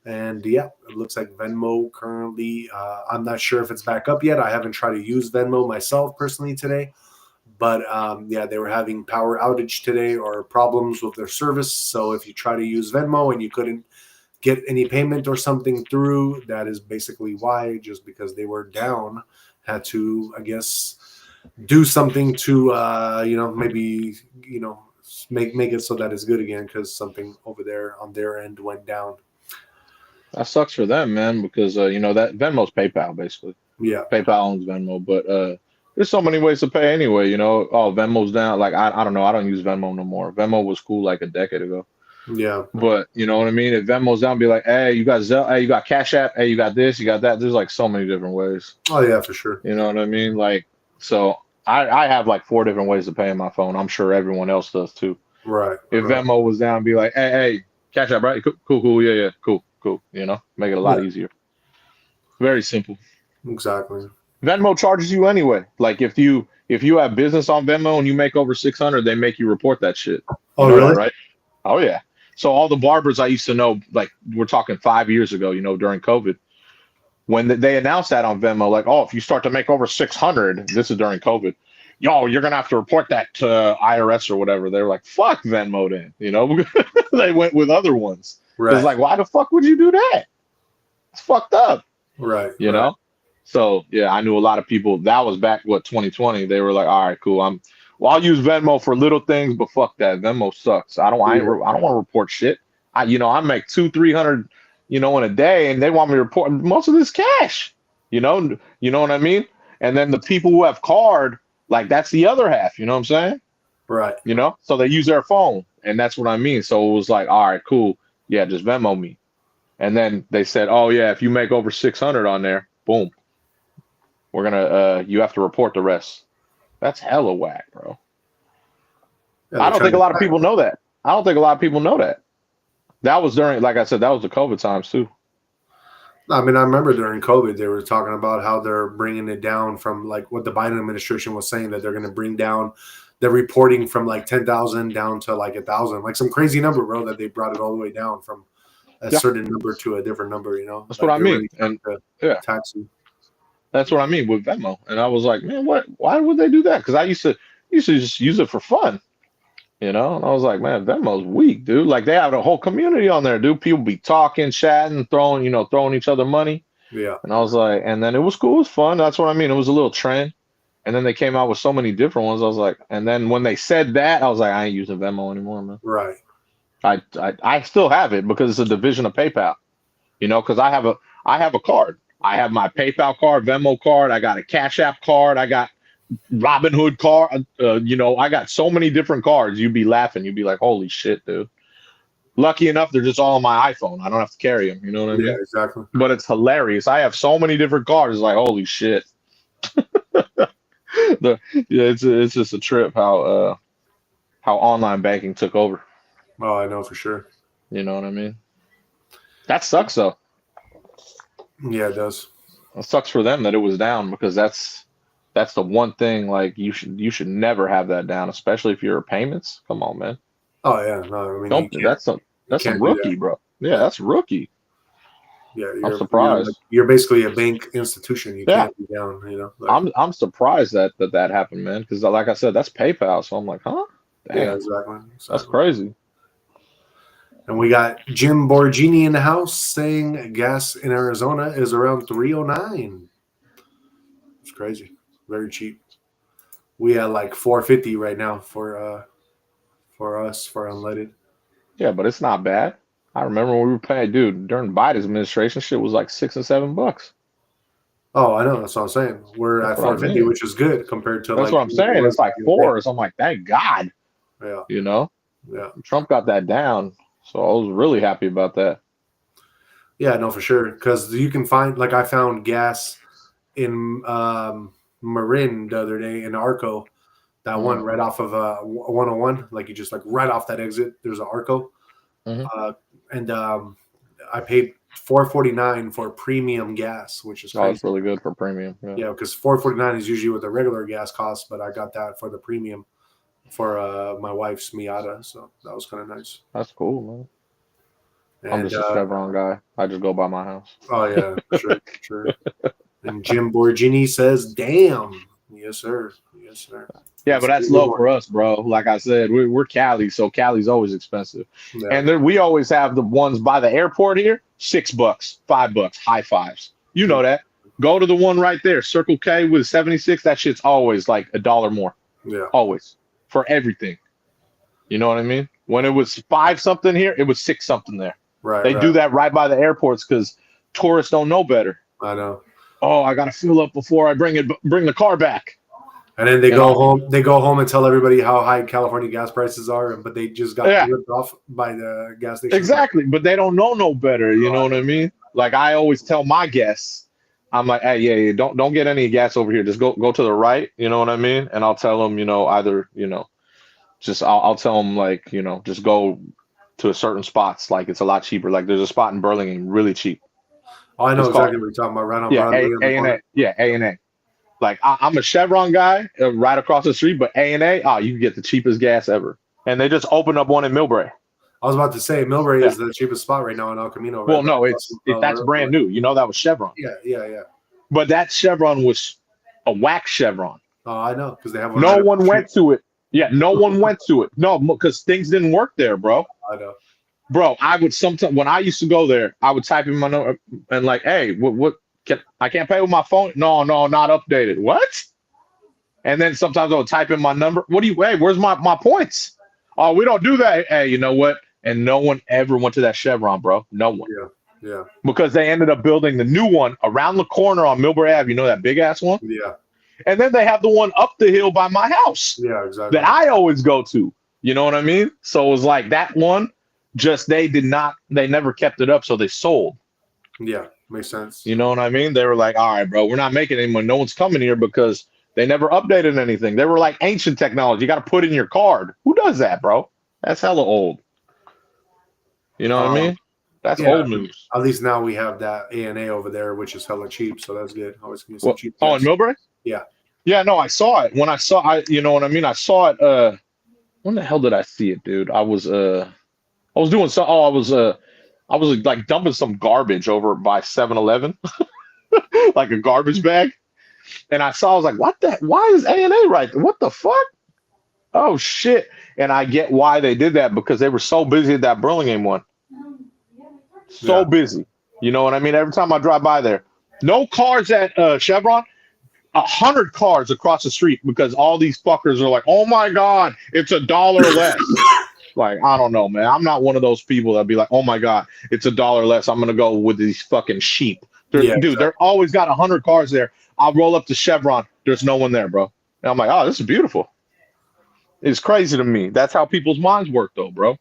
And yeah, it looks like Venmo currently, I'm not sure if it's back up yet. I haven't tried to use Venmo myself personally today. But yeah, they were having power outage today or problems with their service. So if you try to use Venmo and you couldn't get any payment or something through, that is basically why, just because they were down, had to, I guess, do something to, maybe, make it so that it's good again because something over there on their end went down. That sucks for them, man, because that Venmo's PayPal basically. Yeah. PayPal owns Venmo, but there's so many ways to pay anyway. Oh, Venmo's down. Like I don't know. I don't use Venmo no more. Venmo was cool like a decade ago. Yeah. But you know what I mean? If Venmo's down, be like, hey, you got Zelle, hey, you got Cash App, hey, you got this, you got that. There's like so many different ways. Oh yeah, for sure. You know what I mean? Like, so I have like 4 different ways to pay on my phone. I'm sure everyone else does too. Right. If right. Venmo was down, be like, hey, Cash App, right? Cool, yeah, cool. Make it a lot easier. Very simple. Exactly. Venmo charges you anyway. Like if you have business on Venmo and you make over 600, they make you report that shit. Oh, know really? that, right? Oh yeah. So all the barbers I used to know, like we're talking 5 years ago, during COVID, when they announced that on Venmo, like, oh, if you start to make over 600, this is during COVID, you're gonna have to report that to IRS or whatever. They were like, fuck Venmo then, they went with other ones. Right. It's like, why the fuck would you do that? It's fucked up. Right. You know? So yeah, I knew a lot of people. That was back 2020. They were like, all right, cool. I'll use Venmo for little things, but fuck that. Venmo sucks. I don't want to report shit. I make 200-300, in a day, and they want me to report most of this cash. You know what I mean? And then the people who have card, like that's the other half. You know what I'm saying? Right. So they use their phone, and that's what I mean. So it was like, all right, cool. Yeah, just Venmo me. And then they said, oh yeah, if you make over 600 on there, boom, we're gonna you have to report the rest. That's hella whack, bro. Yeah, I don't think a lot of people know that. That was during, like I said, that was the COVID times too. I mean, I remember during COVID, they were talking about how they're bringing it down from like what the Biden administration was saying, that they're going to bring down the reporting from like 10,000 down to like 1,000, like some crazy number, bro, that they brought it all the way down from a certain number to a different number, That's what I mean. Really tax you. That's what I mean with Venmo. And I was like, man, why would they do that? Because I used to just use it for fun. And I was like, man, Venmo's weak, dude. Like they have a whole community on there, dude. People be talking, chatting, throwing each other money. Yeah. And I was like, and then it was cool, it was fun. That's what I mean. It was a little trend. And then they came out with so many different ones. I was like, and then when they said that, I was like, I ain't using Venmo anymore, man. Right. I still have it because it's a division of PayPal. Because I have a card. I have my PayPal card, Venmo card. I got a Cash App card. I got Robinhood card. I got so many different cards. You'd be laughing. You'd be like, holy shit, dude. Lucky enough, they're just all on my iPhone. I don't have to carry them. You know what I mean? Yeah, exactly. But it's hilarious. I have so many different cards. It's like, holy shit. It's just a trip how online banking took over. Oh, I know for sure. You know what I mean? That sucks though. Yeah, it does. It sucks for them that it was down because that's the one thing like you should never have that down, especially if you're payments. Come on, man. Oh yeah, no, I mean Don't you that's some can't do that. rookie, bro. Yeah, Yeah, that's rookie. yeah, I'm you're like surprised. you're basically a bank institution. You Yeah, can't be down. Like I'm surprised that happened, man. Because like I said, that's PayPal. So I'm like, huh? yeah, Damn, exactly, that's exactly. crazy. And we got Jim Borgini in the house saying gas in Arizona is around 309. It's crazy, very cheap. We at like 450 right now for us for unleaded. Yeah, but it's not bad. I remember when we were paying, dude, during Biden's administration, shit was like $6 and $7. Oh, I know. That's what I'm saying. We're That's at what I 450, mean. which is good compared to That's like what I'm what it saying. was It's like back in the day. fours. I'm like, thank God, Yeah, you know. yeah, Trump got that down, so I was really happy about that. yeah. No, for sure. Because you can find like I found gas in Marin the other day in Arco. That one Mm, right off of 101, like you just like right off that exit. There's an Arco, hmm and I paid 449 for premium gas, which is Oh, it's crazy. really good for premium. Yeah, Yeah, because 449 is usually what the regular gas costs, but I got that for the premium for my wife's Miata, so that was kind of nice. that's cool, man. I'm And just a Chevron guy. I just go by my house. oh yeah, for sure, for sure. And Jim Borgini says, "Damn, yes sir, yes sir." Yeah, but That's a that's good low one. for us, bro. Like I said, we're Cali, so Cali's always expensive. Yeah, And then we always have the ones by the airport here, $6, $5, high fives. You know that. Go to the one right there, Circle K with 76. That shit's always like $1 more. yeah, Always. For everything. You know what I mean? When it was 5 something here, it was 6 something there. right, They right. do that right by the airports because tourists don't know better. I know. Oh, I gotta fill up before I bring the car back. And then they You go know? home. They go home and tell everybody how high California gas prices are, but they just got Yeah. ripped off by the gas station. Exactly, but they don't know no better. You know what I mean? Like I always tell my guests, I'm like, hey, yeah, don't get any gas over here. Just go to the right. You know what I mean? And I'll tell them, either just I'll tell them like, just go to a certain spots. Like it's a lot cheaper. Like there's a spot in Burlingame, really cheap. Oh, I know It's exactly called what you're talking about. Right on yeah Broadway. A&A. Yeah, A&A. Like I'm a Chevron guy, right across the street, but A&A, you can get the cheapest gas ever. And they just opened up one in Millbrae. I was about to say Millbrae Yeah. is the cheapest spot right now in El Camino. Well, Right no, that's brand new. That was Chevron. Yeah, yeah, yeah. But that Chevron was a wax Chevron. Oh, I know because they have one. No right up one the went street. to it. Yeah, no one went to it. No, because things didn't work there, bro. I know. Bro, I would sometimes when I used to go there, I would type in my number and like, hey, what I can't pay with my phone. No, not updated. What? And then sometimes I would type in my number. Hey, where's my points? Oh, we don't do that. Hey, you know what? And no one ever went to that Chevron, bro. No one. Yeah, yeah, Because they ended up building the new one around the corner on Millbrae Ave. You know that big ass one? yeah, And then they have the one up the hill by my house yeah. Exactly. that I always go to. You know what I mean? So it was like that one, just they never kept it up, so they sold. Yeah, makes sense. You know what I mean? They were like, all right, bro, we're not making any money. No one's coming here because they never updated anything. They were like ancient technology. You got to put in your card. Who does that, bro? That's hella old. You know what I mean? That's old news. At least now we have that A&A over there, which is hella cheap, so that's good. Always give me some cheap. Oh, in Millbrae? Yeah. Yeah, no, I saw it. When you know what I mean? I saw it. When the hell did I see it, dude? I was doing so. Oh, I was like dumping some garbage over by 7-Eleven, like a garbage bag. And I was like, why is A&A right there? What the fuck? Oh, shit. And I get why they did that because they were so busy at that Burlingame one. So busy. You know what I mean? Every time I drive by there, no cars at Chevron, 100 cars across the street because all these fuckers are like, oh my God, it's $1 less. Like, I don't know, man. I'm not one of those people that be like, oh my God, it's $1 less. I'm going to go with these fucking sheep. They're always got 100 cars there. I'll roll up to Chevron. There's no one there, bro. And I'm like, oh, this is beautiful. It's crazy to me. That's how people's minds work, though, bro.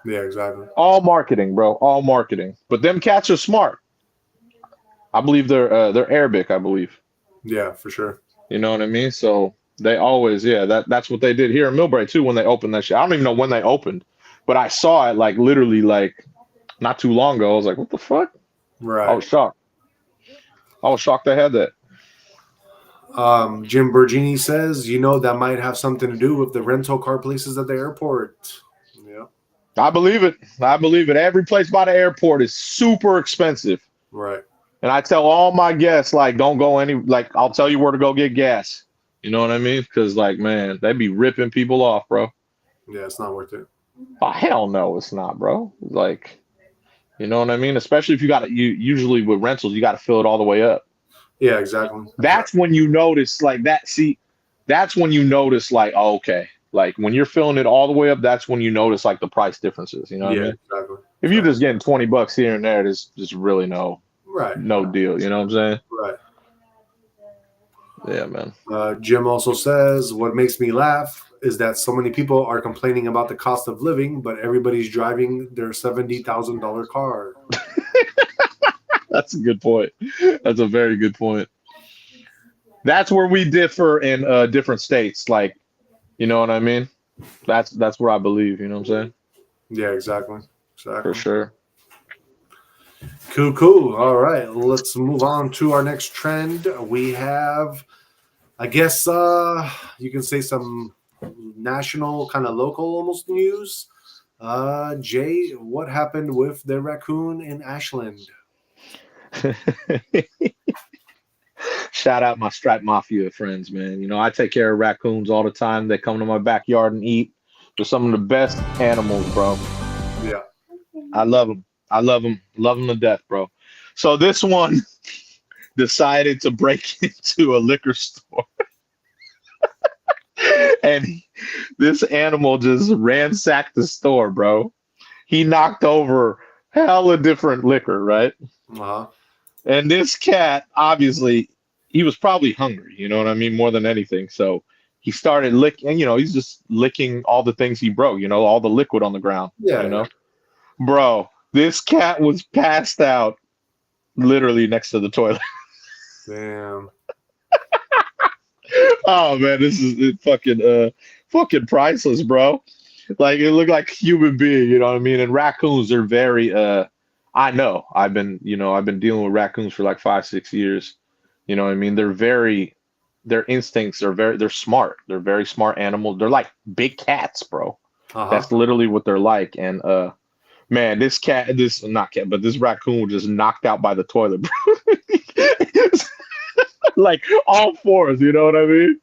Yeah, exactly. All marketing, bro. All marketing. But them cats are smart. I believe they're Arabic, I believe. Yeah, for sure. You know what I mean? So they always, that's what they did here in Millbrae, too, when they opened that shit. I don't even know when they opened. But I saw it, like, literally, like, not too long ago. I was like, what the fuck? Right. I was shocked. I was shocked they had that. Jim Bergini says, that might have something to do with the rental car places at the airport. Yeah. I believe it. I believe it. Every place by the airport is super expensive. Right. And I tell all my guests, like, don't go I'll tell you where to go get gas. You know what I mean? Because, like, man, they be ripping people off, bro. Yeah, it's not worth it. Oh, hell no, it's not, bro. Like, you know what I mean? Especially if usually with rentals, you got to fill it all the way up. Yeah, exactly. That's when you notice, like, that's when you notice, like, oh, okay. Like, when you're filling it all the way up, that's when you notice, like, the price differences. You know what I mean? Exactly. If you're just getting $20 here and there, there's just really no deal. You know what I'm saying? Right. Yeah, man. Jim also says, what makes me laugh is that so many people are complaining about the cost of living, but everybody's driving their $70,000 car. That's a good point. That's a very good point. That's where we differ in different states. Like, you know what I mean? That's where I believe. You know what I'm saying? Yeah, exactly. For sure. Cool. All right, let's move on to our next trend. We have, I guess, you can say some national, kind of local almost news. Jay, what happened with the raccoon in Ashland? Shout out my Stripe Mafia friends, man. You know, I take care of raccoons all the time. They come to my backyard and eat. They're some of the best animals, bro. Yeah. I love them. I love them. Love them to death, bro. So this one decided to break into a liquor store. And this animal just ransacked the store, bro. He knocked over hella different liquor, right? Uh-huh. And this cat, obviously, he was probably hungry, you know what I mean, more than anything. So he started licking, he's just licking all the things he broke, all the liquid on the ground. Yeah. Bro, this cat was passed out literally next to the toilet. Damn. Oh man, this is fucking priceless, bro. Like, it looked like a human being, you know what I mean? And raccoons are very I know. I've been dealing with raccoons for like 5-6 years. You know what I mean? Their instincts are they're smart. They're very smart animals. They're like big cats, bro. Uh-huh. That's literally what they're like. And man, this raccoon was just knocked out by the toilet, bro. Like all fours, you know what I mean?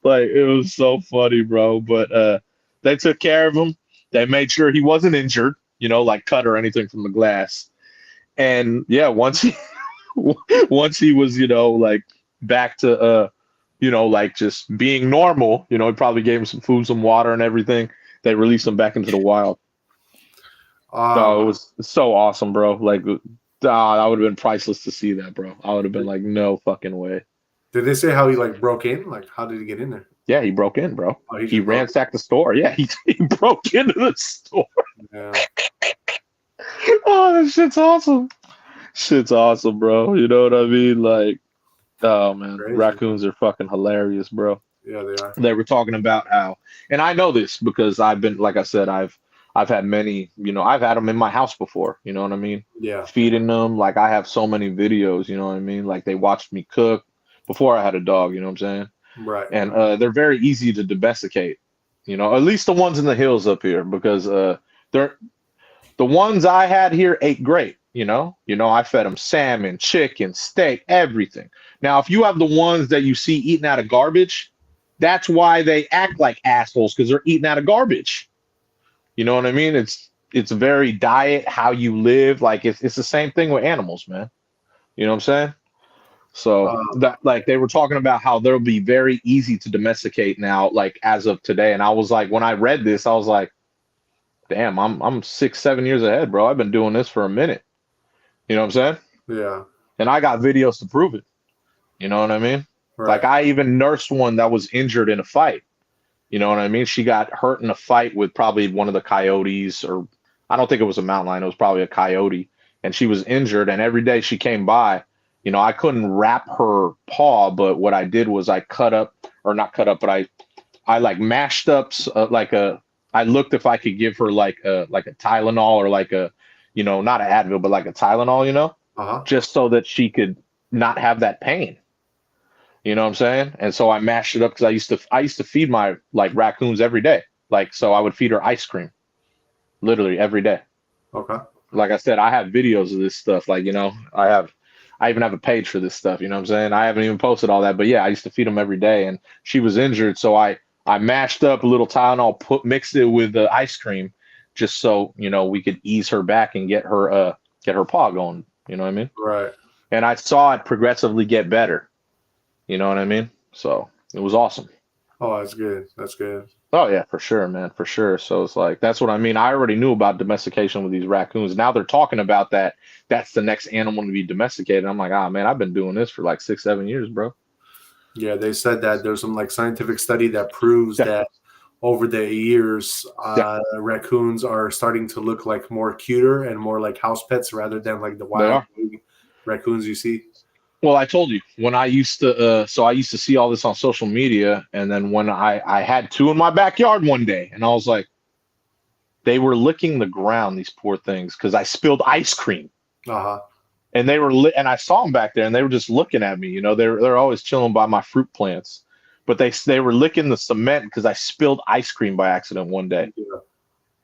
Like, it was so funny, bro. But they took care of him. They made sure he wasn't injured, like cut or anything from the glass. And yeah, once he was, like back to like just being normal, he probably gave him some food, some water and everything. They released him back into the wild. So it was so awesome, bro. Like, that would have been priceless to see that, bro. I would have been like, no fucking way. Did they say how he like broke in? Like, how did he get in there? Yeah, he broke in, bro. Oh, he ransacked the store. Yeah, he broke into the store. Yeah. Oh, that shit's awesome. Shit's awesome, bro. You know what I mean? Like, oh man, crazy. Raccoons are fucking hilarious, bro. Yeah, they are. They were talking about how, and I know this because I've been, like I said, I've had many, I've had them in my house before, you know what I mean? Yeah. Feeding them. Like, I have so many videos, you know what I mean? Like, they watched me cook before I had a dog, you know what I'm saying? Right. And they're very easy to domesticate, at least the ones in the hills up here, because they're the ones I had here ate great, I fed them salmon, chicken, steak, everything. Now, if you have the ones that you see eating out of garbage, that's why they act like assholes, because they're eating out of garbage. You know what I mean? It's very diet, how you live. Like, it's the same thing with animals, man. You know what I'm saying? So that, like, they were talking about how they'll be very easy to domesticate now, like, as of today. And I was like, when I read this, I was like, damn, I'm 6-7 years ahead, bro. I've been doing this for a minute. You know what I'm saying? Yeah. And I got videos to prove it. You know what I mean? Right. Like, I even nursed one that was injured in a fight. You know what I mean? She got hurt in a fight with probably one of the coyotes, or I don't think it was a mountain lion. It was probably a coyote. And she was injured. And every day she came by, I couldn't wrap her paw, but what I did was I not cut up, but I like mashed up I looked if I could give her like a Tylenol or like a, not an Advil, but like a Tylenol, uh-huh. just so that she could not have that pain. You know what I'm saying? And so I mashed it up because I used to feed my like raccoons every day. Like so I would feed her ice cream literally every day. Okay. Like I said, I have videos of this stuff. Like, I even have a page for this stuff. You know what I'm saying? I haven't even posted all that, but yeah, I used to feed them every day, and she was injured, so I mashed up a little Tylenol, mixed it with the ice cream, just so we could ease her back and get her paw going. You know what I mean? Right. And I saw it progressively get better. You know what I mean? So it was awesome. Oh, that's good. That's good. Oh yeah, for sure, man, for sure. So it's like that's what I mean. I already knew about domestication with these raccoons. Now they're talking about that. That's the next animal to be domesticated. I'm like, man, I've been doing this for like 6, 7 years, bro. Yeah, they said that there's some like scientific study that proves Yeah. that over the years, Yeah. raccoons are starting to look like more cuter and more like house pets rather than like the wild raccoons you see. Well, I told you when I used to, so I used to see all this on social media, and then when I had two in my backyard one day, and I was like, they were licking the ground, these poor things, because I spilled ice cream, Uh-huh. and they were and I saw them back there, and they were just looking at me. They're always chilling by my fruit plants, but they were licking the cement because I spilled ice cream by accident one day. Yeah.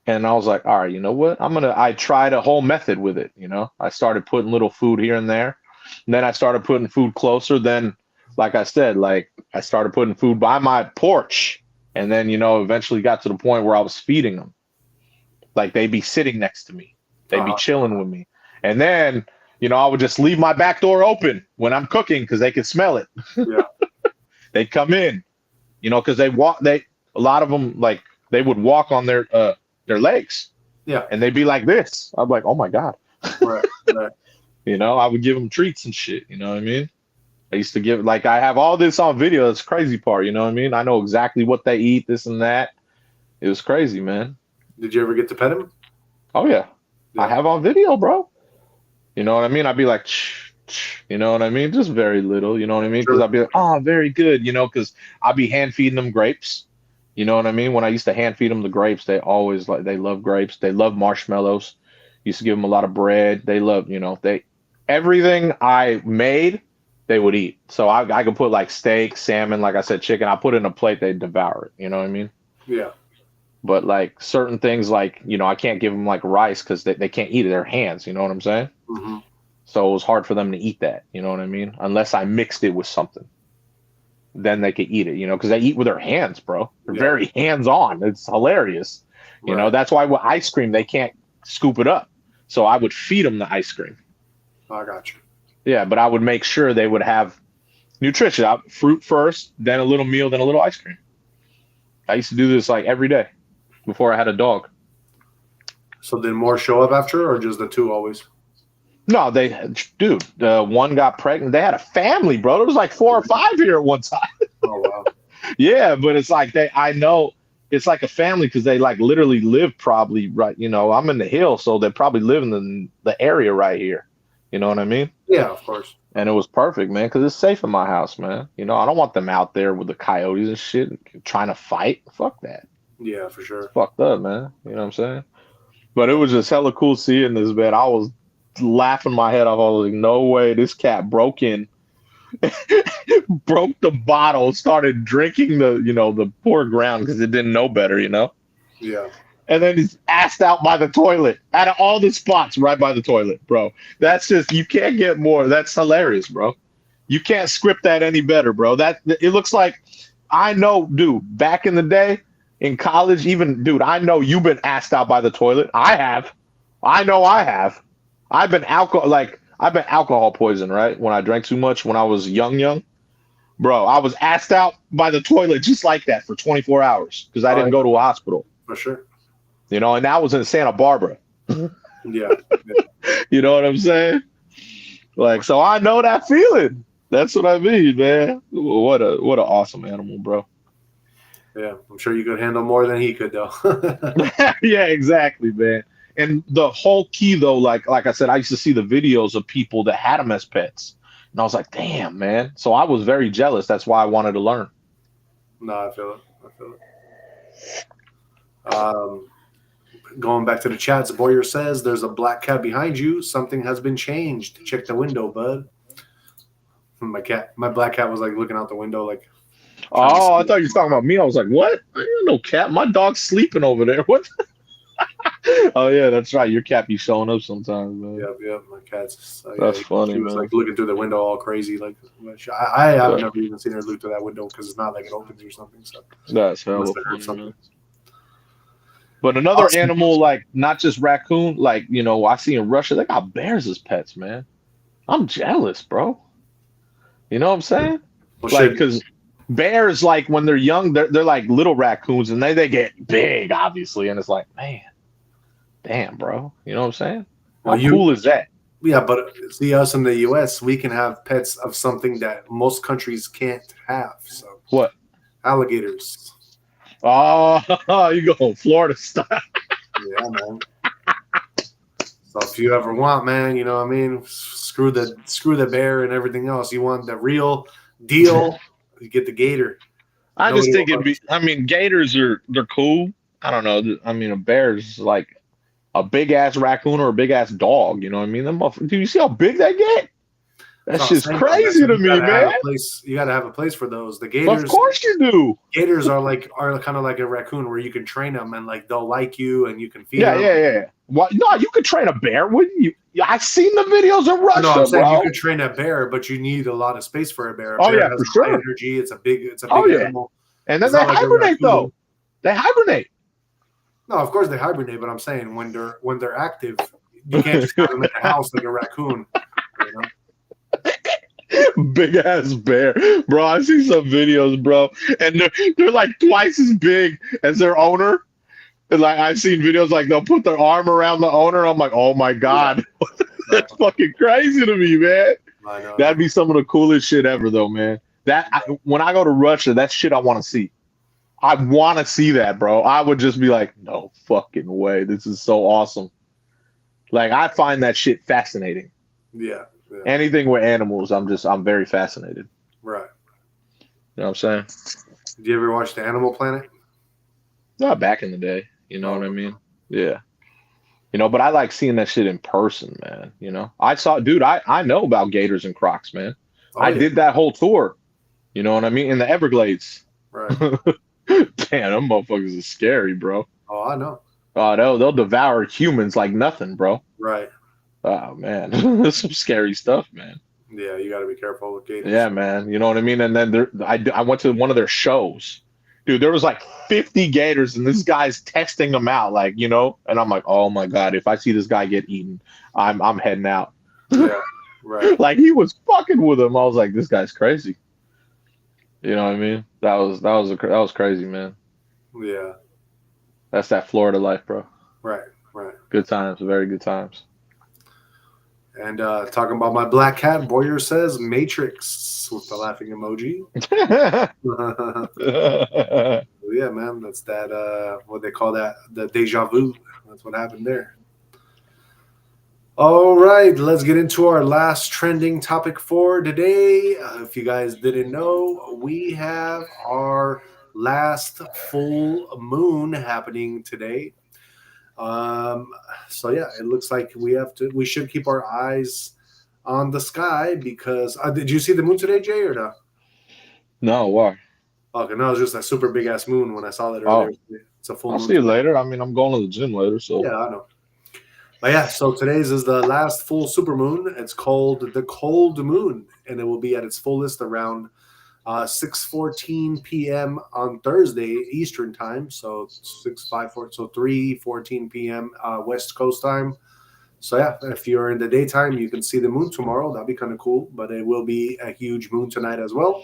And I was like, all right, you know what? I tried a whole method with it. I started putting little food here and there. And then I started putting food closer. Then, like I said, I started putting food by my porch. And then, eventually got to the point where I was feeding them. Like they'd be sitting next to me. They'd be chilling with me. And then, I would just leave my back door open when I'm cooking because they could smell it. Yeah. They'd come in, because a lot of them, like, they would walk on their legs. Yeah. And they'd be like this. I'm like, oh my God. Right. Right. I would give them treats and shit. You know what I mean? I used to give, I have all this on video. That's the crazy part. You know what I mean? I know exactly what they eat, this and that. It was crazy, man. Did you ever get to pet him? Oh, yeah. Yeah. I have on video, bro. You know what I mean? I'd be like, you know what I mean? Just very little, you know what I mean? Because I'd be like, oh, very good, because I'd be hand feeding them grapes. You know what I mean? When I used to hand feed them the grapes, they love grapes. They love marshmallows. Used to give them a lot of bread. They love, everything I made, they would eat. So I could put like steak, salmon, like I said, chicken. I put it in a plate, they'd devour it. You know what I mean? Yeah. But like certain things, like, I can't give them like rice because they can't eat it. Their hands. You know what I'm saying? Mm-hmm. So it was hard for them to eat that. You know what I mean? Unless I mixed it with something. Then they could eat it, because they eat with their hands, bro. They're very hands-on. It's hilarious. Right. That's why with ice cream, they can't scoop it up. So I would feed them the ice cream. I got you. Yeah, but I would make sure they would have nutrition. Fruit first, then a little meal, then a little ice cream. I used to do this like every day before I had a dog. So did more show up after, or just the two always? No, one got pregnant. They had a family, bro. There was like 4 or 5 here at one time. Oh, wow. Yeah, but it's like I know it's like a family because they like literally live probably right. I'm in the hill, so they probably live in the area right here. You know what I mean? Yeah, of course. And it was perfect, man, because it's safe in my house, man. I don't want them out there with the coyotes and shit trying to fight. Fuck that. Yeah, for sure. It's fucked up, man. You know what I'm saying? But it was just hella cool seeing this, man. I was laughing my head off. I was like, no way, this cat broke in, broke the bottle, started drinking the poor ground because it didn't know better, Yeah. And then he's assed out by the toilet out of all the spots right by the toilet, bro. That's just, you can't get more. That's hilarious, bro. You can't script that any better, bro. It looks like, I know, dude, back in the day in college, even, dude, I know you've been assed out by the toilet. I have. I know I have. I've been alcohol poisoned, right? When I drank too much when I was young. Bro, I was assed out by the toilet just like that for 24 hours because I didn't go to a hospital. For sure. And that was in Santa Barbara. Yeah. You know what I'm saying? Like, so I know that feeling. That's what I mean, man. What an awesome animal, bro. Yeah, I'm sure you could handle more than he could, though. Yeah, exactly, man. And the whole key, though, like I said, I used to see the videos of people that had them as pets. And I was like, damn, man. So I was very jealous. That's why I wanted to learn. No, I feel it. Going back to the chats, Boyer says, there's a black cat behind you. Something has been changed. Check the window, bud. My black cat was like looking out the window, like trying to Oh, I see. thought you were talking about me. I was like, what? I ain't no cat. My dog's sleeping over there. What? Oh yeah, that's right. Your cat be showing up sometimes, man. Yep. My cat's. So That's yeah, funny, she was like man. looking through the window all crazy. Like, I have That- never even seen her look through that window because it's not like it opens or something. So That's she must hella have heard funny, man. something. But another Awesome. animal, like not just raccoon, like I see in Russia, they got bears as pets, man. I'm jealous, bro. You know what I'm saying? Well, Like, shit. because bears, like when they're young, they're like little raccoons, and they get big, obviously, and it's like, man, damn, bro. You know what I'm saying? Well, How cool is that? yeah, but see, us in the U.S., we can have pets of something that most countries can't have. So What? alligators. Oh, you go Florida style. Yeah, man. So if you ever want, man, you know what I mean? Screw the bear and everything else. You want the real deal, you get the gator. I just Nobody will think it'd hurt be. I mean, gators they're cool. I don't know. I mean, a bear's like a big ass raccoon or a big ass dog. You know what I mean? Do you see how big they get? That That's what I'm shit's saying. Though. That's crazy to you me, gotta have man. a place. You gotta have a place for those. The Of gators, course you do. gators are kind of like a raccoon where you can train them and like they'll like you and you can feed Yeah, them. yeah, yeah. What? No, you could train a bear, wouldn't you? Yeah, I've seen the videos in No, I'm Russia, saying you bro. could train a bear, but you need a lot of space for a bear. A Oh bear yeah, has for high sure. energy. It's a Oh big yeah. animal. And then It's they not like a hibernate raccoon. though. They hibernate. No, of course they hibernate, but I'm saying when they're active, you can't just have them in the house like a raccoon. You know? Big ass bear, bro. I see some videos, bro, and they're like twice as big as their owner. And like I've seen videos like they'll put their arm around the owner. I'm like, oh my Yeah, god, that's fucking crazy to me, man. I know. That'd be some of the coolest shit ever, though, man. When I go to Russia, that's shit I want to see. I want to see that, bro. I would just be like, no fucking way. This is so awesome. Like I find that shit fascinating. Yeah. Anything with animals, I'm very fascinated. Right. You know what I'm saying? Do you ever watch the Animal Planet? Not back in the day. You know Oh, what I mean? Yeah. But I like seeing that shit in person, man. Dude, I know about gators and crocs, man. oh I yeah. did that whole tour. You know what I mean? In the Everglades. Right. Damn, them motherfuckers is scary, bro. Oh, I know. Oh, they'll devour humans like nothing, bro. Right. Oh man, that's some scary stuff, man. Yeah, you got to be careful with gators. Yeah, man. You know what I mean? And then I went to one of their shows. Dude, there was like 50 gators, and this guy's testing them out, like, and I'm like, oh my God, if I see this guy get eaten, I'm heading out. Yeah. Right. Like he was fucking with him. I was like, this guy's crazy. You know what I mean? That was crazy, man. Yeah. That's that Florida life, bro. Right. Right. Good times, very good times. And talking about my black cat, Boyer says Matrix with the laughing emoji. Yeah, man, that's that. What they call that? The deja vu. That's what happened there. All right, let's get into our last trending topic for today. If you guys didn't know, we have our last full moon happening today. So yeah, it looks like we should keep our eyes on the sky because did you see the moon today, Jay, or no? No, why? Okay, no, it was just a super big ass moon when I saw that Oh, earlier. It's a full I'll moon. see you later. I mean, I'm going to the gym later, so. Yeah, I know. But yeah, so today's is the last full super moon. It's called the cold moon, and it will be at its fullest around 6:14 p.m. on Thursday Eastern time. So 3:14 p.m. West Coast time. So yeah, if you're in the daytime, you can see the moon tomorrow. That'd be kind of cool. But it will be a huge moon tonight as well.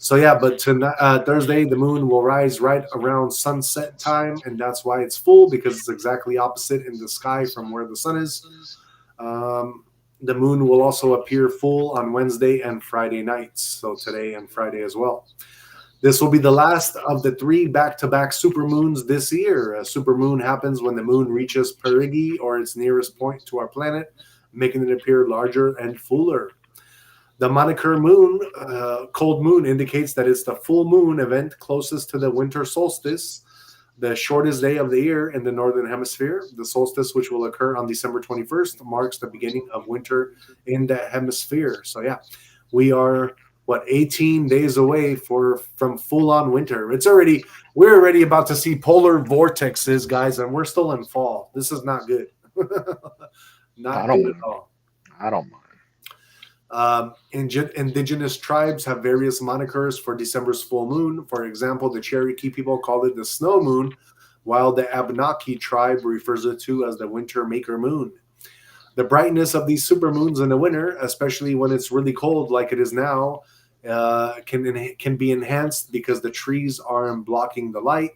So yeah, but tonight, Thursday, the moon will rise right around sunset time, and that's why it's full because it's exactly opposite in the sky from where the sun is. The moon will also appear full on Wednesday and Friday nights, so today and Friday as well. This will be the last of the 3 back-to-back supermoons this year. A supermoon happens when the moon reaches perigee or its nearest point to our planet, making it appear larger and fuller. The moniker moon, cold moon, indicates that it's the full moon event closest to the winter solstice, the shortest day of the year in the northern hemisphere. The solstice, which will occur on December 21st, marks the beginning of winter in the hemisphere. So yeah, we are 18 days away from full on winter. We're already about to see polar vortexes, guys, and we're still in fall. This is not good. I Not don't good at mind. all. I don't mind. Indigenous tribes have various monikers for December's full moon. For example, the Cherokee people call it the snow moon, while the Abenaki tribe refers it to as the winter maker moon. The brightness of these supermoons in the winter, especially when it's really cold like it is now, can be enhanced because the trees aren't blocking the light.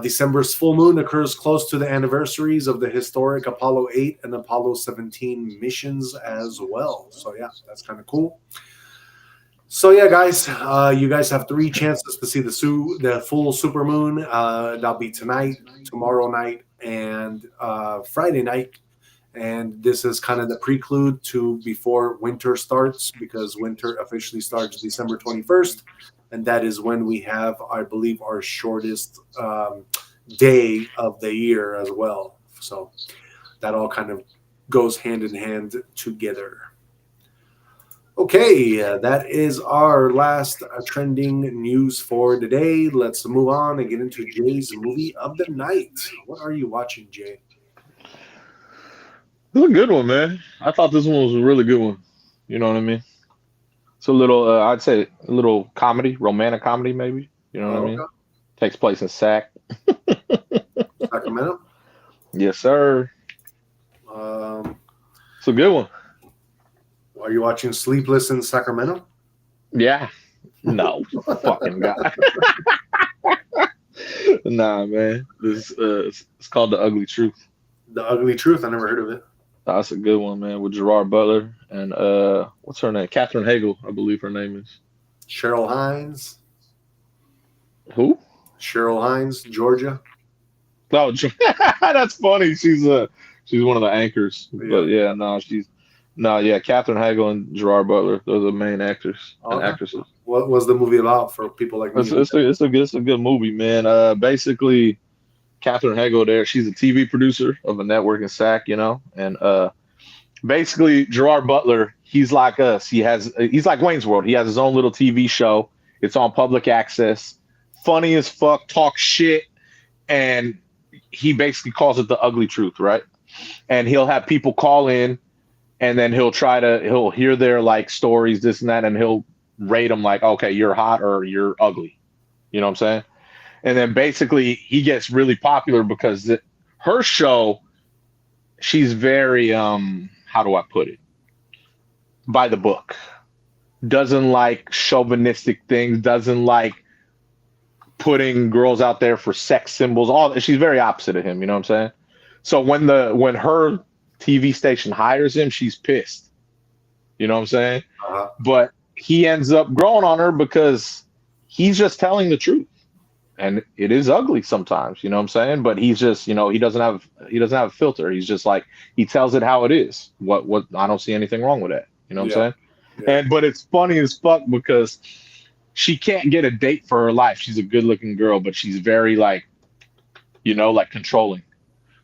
December's full moon occurs close to the anniversaries of the historic Apollo 8 and Apollo 17 missions as well. So, yeah, that's kind of cool. So, yeah, guys, you guys have 3 chances to see the full super moon. That'll be tonight, tomorrow night, and Friday night. And this is kind of the prelude to before winter starts, because winter officially starts December 21st. And that is when we have, I believe, our shortest day of the year as well. So that all kind of goes hand in hand together. Okay, that is our last trending news for today. Let's move on and get into Jay's movie of the night. What are you watching, Jay? This is a good one, man. I thought this one was a really good one. You know what I mean? It's a little, I'd say, a little comedy, romantic comedy, maybe. You know what I Oh, mean? okay. Takes place in Sac. Sacramento. Yes, sir. Um, It's a good one. are you watching Sleepless in Sacramento? Yeah. No, fucking guy. Nah, man. This it's called The Ugly Truth. The Ugly Truth. I never heard of it. That's a good one, man. With Gerard Butler and what's her name? Katherine Hagel, I believe her name is. Cheryl Hines. Who? Cheryl Hines, Georgia. Oh, that's funny. She's one of the anchors. Yeah. But yeah, yeah. Katherine Hagel and Gerard Butler, they're the main actors and Okay. actresses. What was the movie about for people like me? It's a good movie, man. Basically, Katherine Hagel there, she's a TV producer of a network in Sac, you know, and basically Gerard Butler, he's like us. He's like Wayne's World. He has his own little TV show. It's on public access. Funny as fuck, talk shit, and he basically calls it The Ugly Truth, right? And he'll have people call in, and then he'll hear their like stories, this and that, and he'll rate them like, okay, you're hot or you're ugly. You know what I'm saying? And then basically he gets really popular because her show, she's very how do I put it? By the book. Doesn't like chauvinistic things, doesn't like putting girls out there for sex symbols. She's very opposite of him, you know what I'm saying? So when her TV station hires him, she's pissed. You know what I'm saying? Uh-huh. But he ends up growing on her because he's just telling the truth. And it is ugly sometimes, you know what I'm saying? But he's just, he doesn't have a filter. He's just like, he tells it how it is. What I don't see anything wrong with that. You know what I'm saying? Yeah. But it's funny as fuck because she can't get a date for her life. She's a good looking girl, but she's very like, like controlling.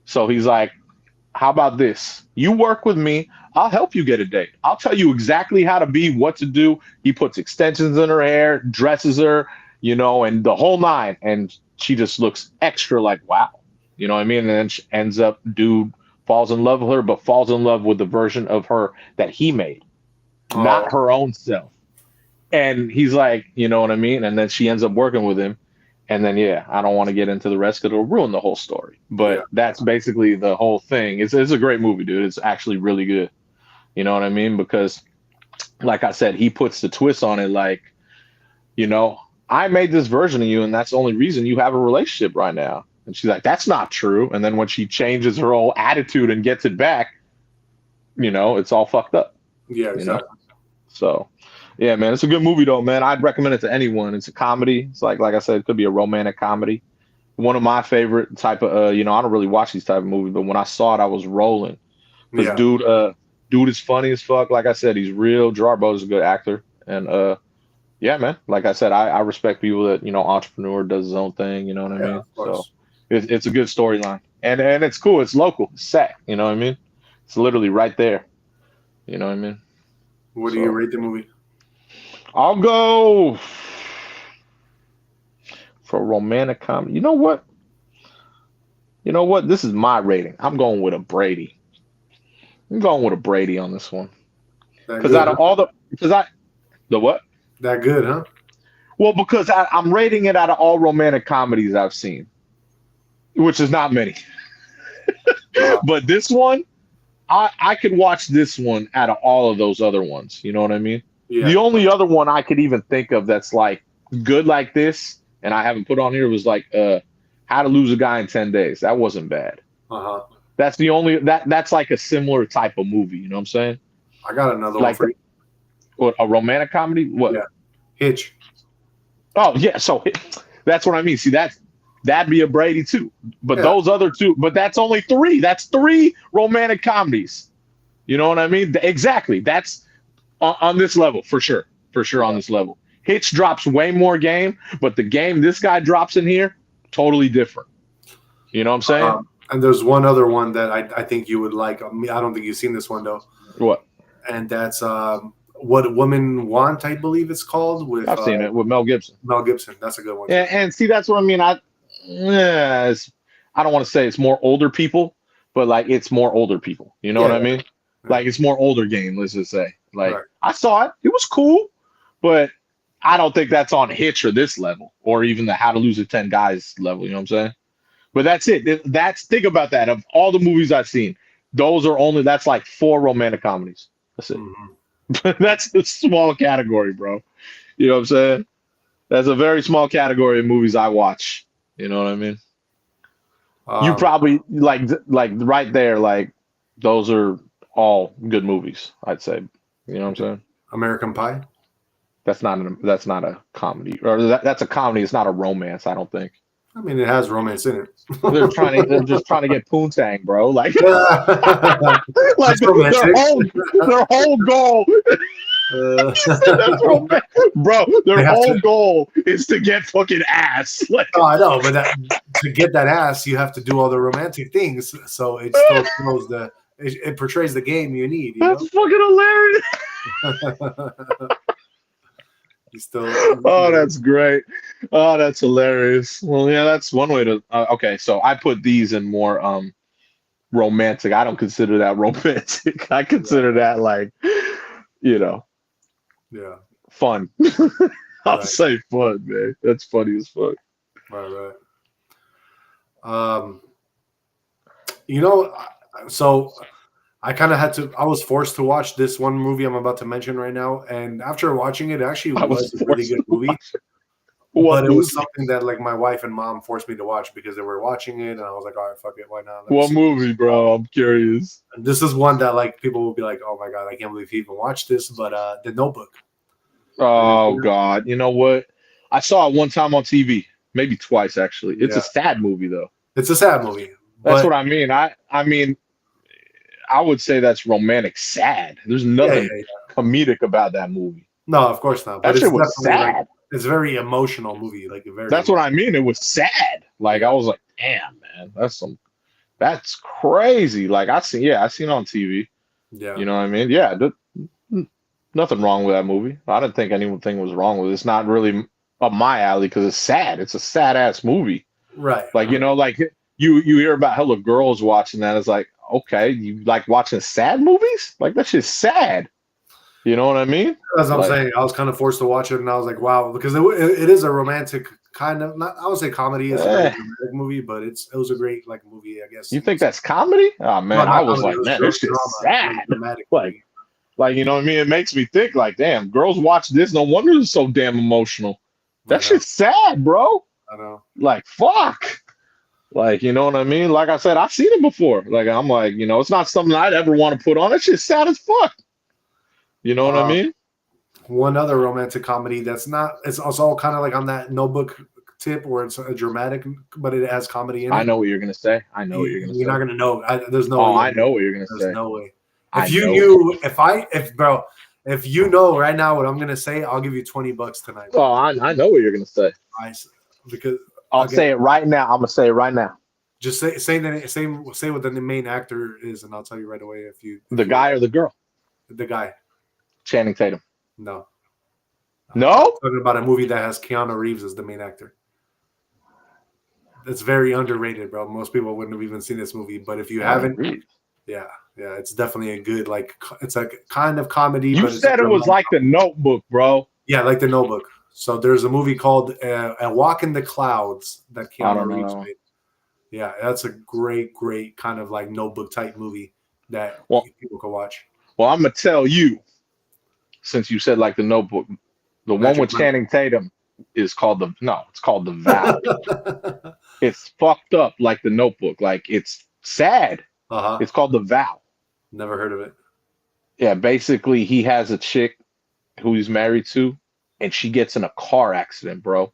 So he's like, how about this? You work with me. I'll help you get a date. I'll tell you exactly how to be, what to do. He puts extensions in her hair, dresses her, and the whole nine. And she just looks extra like, wow. You know what I mean? And then she ends up, dude falls in love with her, but falls in love with the version of her that he made, not her own self. And he's like, you know what I mean? And then she ends up working with him. And then, yeah, I don't want to get into the rest because it'll ruin the whole story. But that's basically the whole thing. It's a great movie, dude. It's actually really good. You know what I mean? Because, like I said, he puts the twist on it like, I made this version of you, and that's the only reason you have a relationship right now. And she's like, that's not true. And then when she changes her whole attitude and gets it back, it's all fucked up. Yeah, exactly. So, yeah, man, it's a good movie though, man. I'd recommend it to anyone. It's a comedy. It's like I said, it could be a romantic comedy. One of my favorite type of, I don't really watch these type of movies, but when I saw it, I was rolling. Because dude is funny as fuck. Like I said, he's real. Gerard Butler's a good actor, and yeah, man. Like I said, I respect people that entrepreneur does his own thing. You know what I mean? So it's a good storyline, and it's cool. It's local. It's set. You know what I mean? It's literally right there. You know what I mean? What do you rate the movie? I'll go for romantic comedy. You know what? This is my rating. I'm going with a Brady. I'm going with a Brady on this one. Because out of all the what? That good, huh? Well, because I'm rating it out of all romantic comedies I've seen, which is not many. But this one, I could watch this one out of all of those other ones. You know what I mean? Yeah. The only other one I could even think of that's like good like this, and I haven't put on here, was like How to Lose a Guy in 10 Days. That wasn't bad. Uh-huh. That's the only that's like a similar type of movie. You know what I'm saying? I got another Like one for you. What, a romantic comedy? What? Yeah. Hitch. Oh yeah, so that's what I mean. See, that'd be a Brady too. But those other two, but that's only three. That's three romantic comedies. You know what I mean? Exactly. That's on this level for sure. For sure on this level. Hitch drops way more game, but the game this guy drops in here, totally different. You know what I'm saying? And there's one other one that I think you would like. I don't think you've seen this one though. What? And that's What Women Want, I believe it's called. I've seen it with Mel Gibson. Mel Gibson, that's a good one. Yeah, and see, that's what I mean. I don't want to say it's more older people, but like it's more older people. You know what I mean? Yeah. Like it's more older game. Let's just say. Like Right. I saw it. It was cool, but I don't think that's on Hitch or this level, or even the How to Lose a 10 Guys level. You know what I'm saying? But that's it. Think about that. Of all the movies I've seen, that's like 4 romantic comedies. That's it. Mm-hmm. That's a small category, bro. You know what I'm saying? That's a very small category of movies I watch. You know what I mean? You probably like right there, like those are all good movies, I'd say. You know what I'm saying? American Pie. That's not a comedy, or that's a comedy. It's not a romance, I don't think. I mean, it has romance in it. They're just trying to get poontang, bro. Like, like their whole goal. Bro, their whole goal is to get fucking ass. Like, oh, I know, but to get that ass, you have to do all the romantic things. So it still shows it portrays the game you need. That's fucking hilarious. Oh, that's great. Oh, that's hilarious. Well, yeah, that's one way to. Okay, so I put these in more romantic. I don't consider that romantic. I consider that like, fun. I'll say fun, man. That's funny as fuck. Right. So I kind of I was forced to watch this one movie I'm about to mention right now. And after watching it actually was a really good movie. But it was something that like my wife and mom forced me to watch because they were watching it. And I was like, all right, fuck it. Why not? What movie, bro? I'm curious. And this is one that like people will be like, oh my God, I can't believe he even watched this. But The Notebook. Oh, God. You know what? I saw it one time on TV. Maybe twice, actually. It's a sad movie, though. It's a sad movie. That's what I mean. I mean, I would say that's romantic sad. There's nothing comedic about that movie. No, of course not. But that shit was sad. Like, it's a very emotional movie. Like that's what I mean. It was sad. Like I was like, damn, man, that's crazy. Like I seen it on TV. Yeah. You know what I mean? Yeah. Nothing wrong with that movie. I didn't think anything was wrong with it. It's not really up my alley because it's sad. It's a sad ass movie. Right. Like, like you hear about hella girls watching that. It's like, okay, you like watching sad movies? Like that shit's sad. You know what I mean? As I'm saying, I was kind of forced to watch it, and I was like, wow, because it is a romantic kind of. Not, I would say comedy is a romantic movie, but it was a great like movie, I guess. You think that's comedy? Oh man, I was like, man, this shit's sad. Like you know what I mean? It makes me think like, damn, girls watch this. No wonder it's so damn emotional. That shit's sad, bro. I know. Like fuck. Like, you know what I mean? Like I said, I've seen it before. Like, I'm like, it's not something I'd ever want to put on. That shit's sad as fuck. You know what I mean? One other romantic comedy it's also kind of like on that Notebook tip where it's a dramatic, but it has comedy in it. I know what you're going to say. You're not going to know. There's no way. Oh, I know what you're going to say. There's no way. If you know right now what I'm going to say, I'll give you $20 tonight. Oh, I know what you're going to say. Because I'll say it right now. I'm gonna say it right now. Just say what the main actor is, and I'll tell you right away if you. The guy or the girl? The guy. Channing Tatum. No. No? I'm talking about a movie that has Keanu Reeves as the main actor. It's very underrated, bro. Most people wouldn't have even seen this movie. But if you haven't, yeah, it's definitely a good, like, it's like kind of comedy. You but said it was like The Notebook, bro. Yeah, like The Notebook. So there's a movie called A Walk in the Clouds that Keanu Reeves made. Yeah, that's a great kind of like Notebook type movie that people can watch. Well, I'm going to tell you, since you said like The Notebook, the one with Channing Tatum is called it's called The Vow. It's fucked up like The Notebook. Like, it's sad. It's called The Vow. Never heard of it. Yeah, basically he has a chick who he's married to, and she gets in a car accident, bro.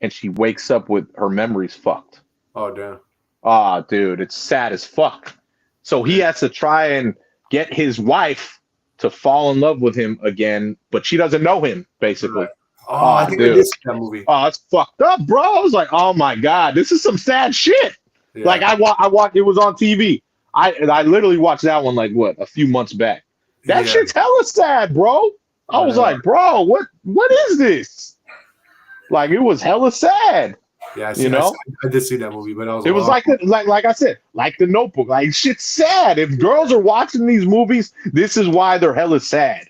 And she wakes up with her memories fucked. Oh, damn. Ah, dude, it's sad as fuck. So he has to try and get his wife to fall in love with him again, but she doesn't know him, basically. Right. Oh, I think I did see that movie. Oh, it's fucked up, bro. I was like, oh my God, this is some sad shit. Yeah. Like I watched, it was on TV. I literally watched that one like a few months back. That shit's hella sad, bro. I was like, bro, what is this? Like, it was hella sad. Yeah, I did see that movie, but it was like I said, like The Notebook. Like, shit's sad. If girls are watching these movies, this is why they're hella sad.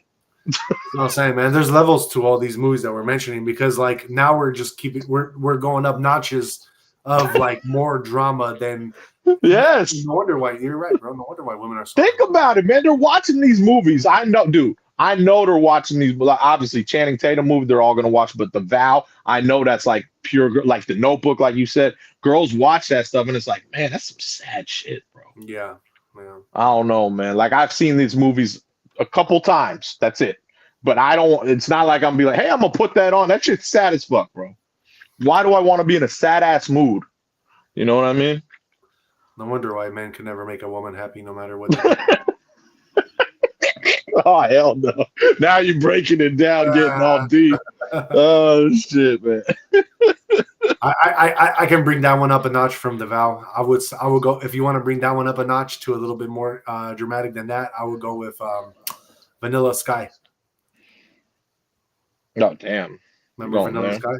I'm saying, man, there's levels to all these movies that we're mentioning, because like now we're going up notches of like more drama than. Yes. No wonder why, you're right, bro. No wonder why women are so. Think about it, man. They're watching these movies. I know, dude. I know they're watching these. Obviously, Channing Tatum movie, they're all gonna watch. But The Vow, I know that's like pure, like The Notebook, like you said. Girls watch that stuff, and it's like, man, that's some sad shit, bro. Yeah. I don't know, man. Like, I've seen these movies a couple times. That's it. But I don't. It's not like I'm gonna be like, hey, I'm gonna put that on. That shit's sad as fuck, bro. Why do I want to be in a sad ass mood? You know what I mean? No wonder why men can never make a woman happy, no matter what they do. Oh, hell no. Now you're breaking it down, getting all deep. Oh, shit, man. I can bring that one up a notch from The Vow. I would go, if you want to bring that one up a notch to a little bit more dramatic than that, I would go with Vanilla Sky. Oh, damn. Remember Vanilla Sky?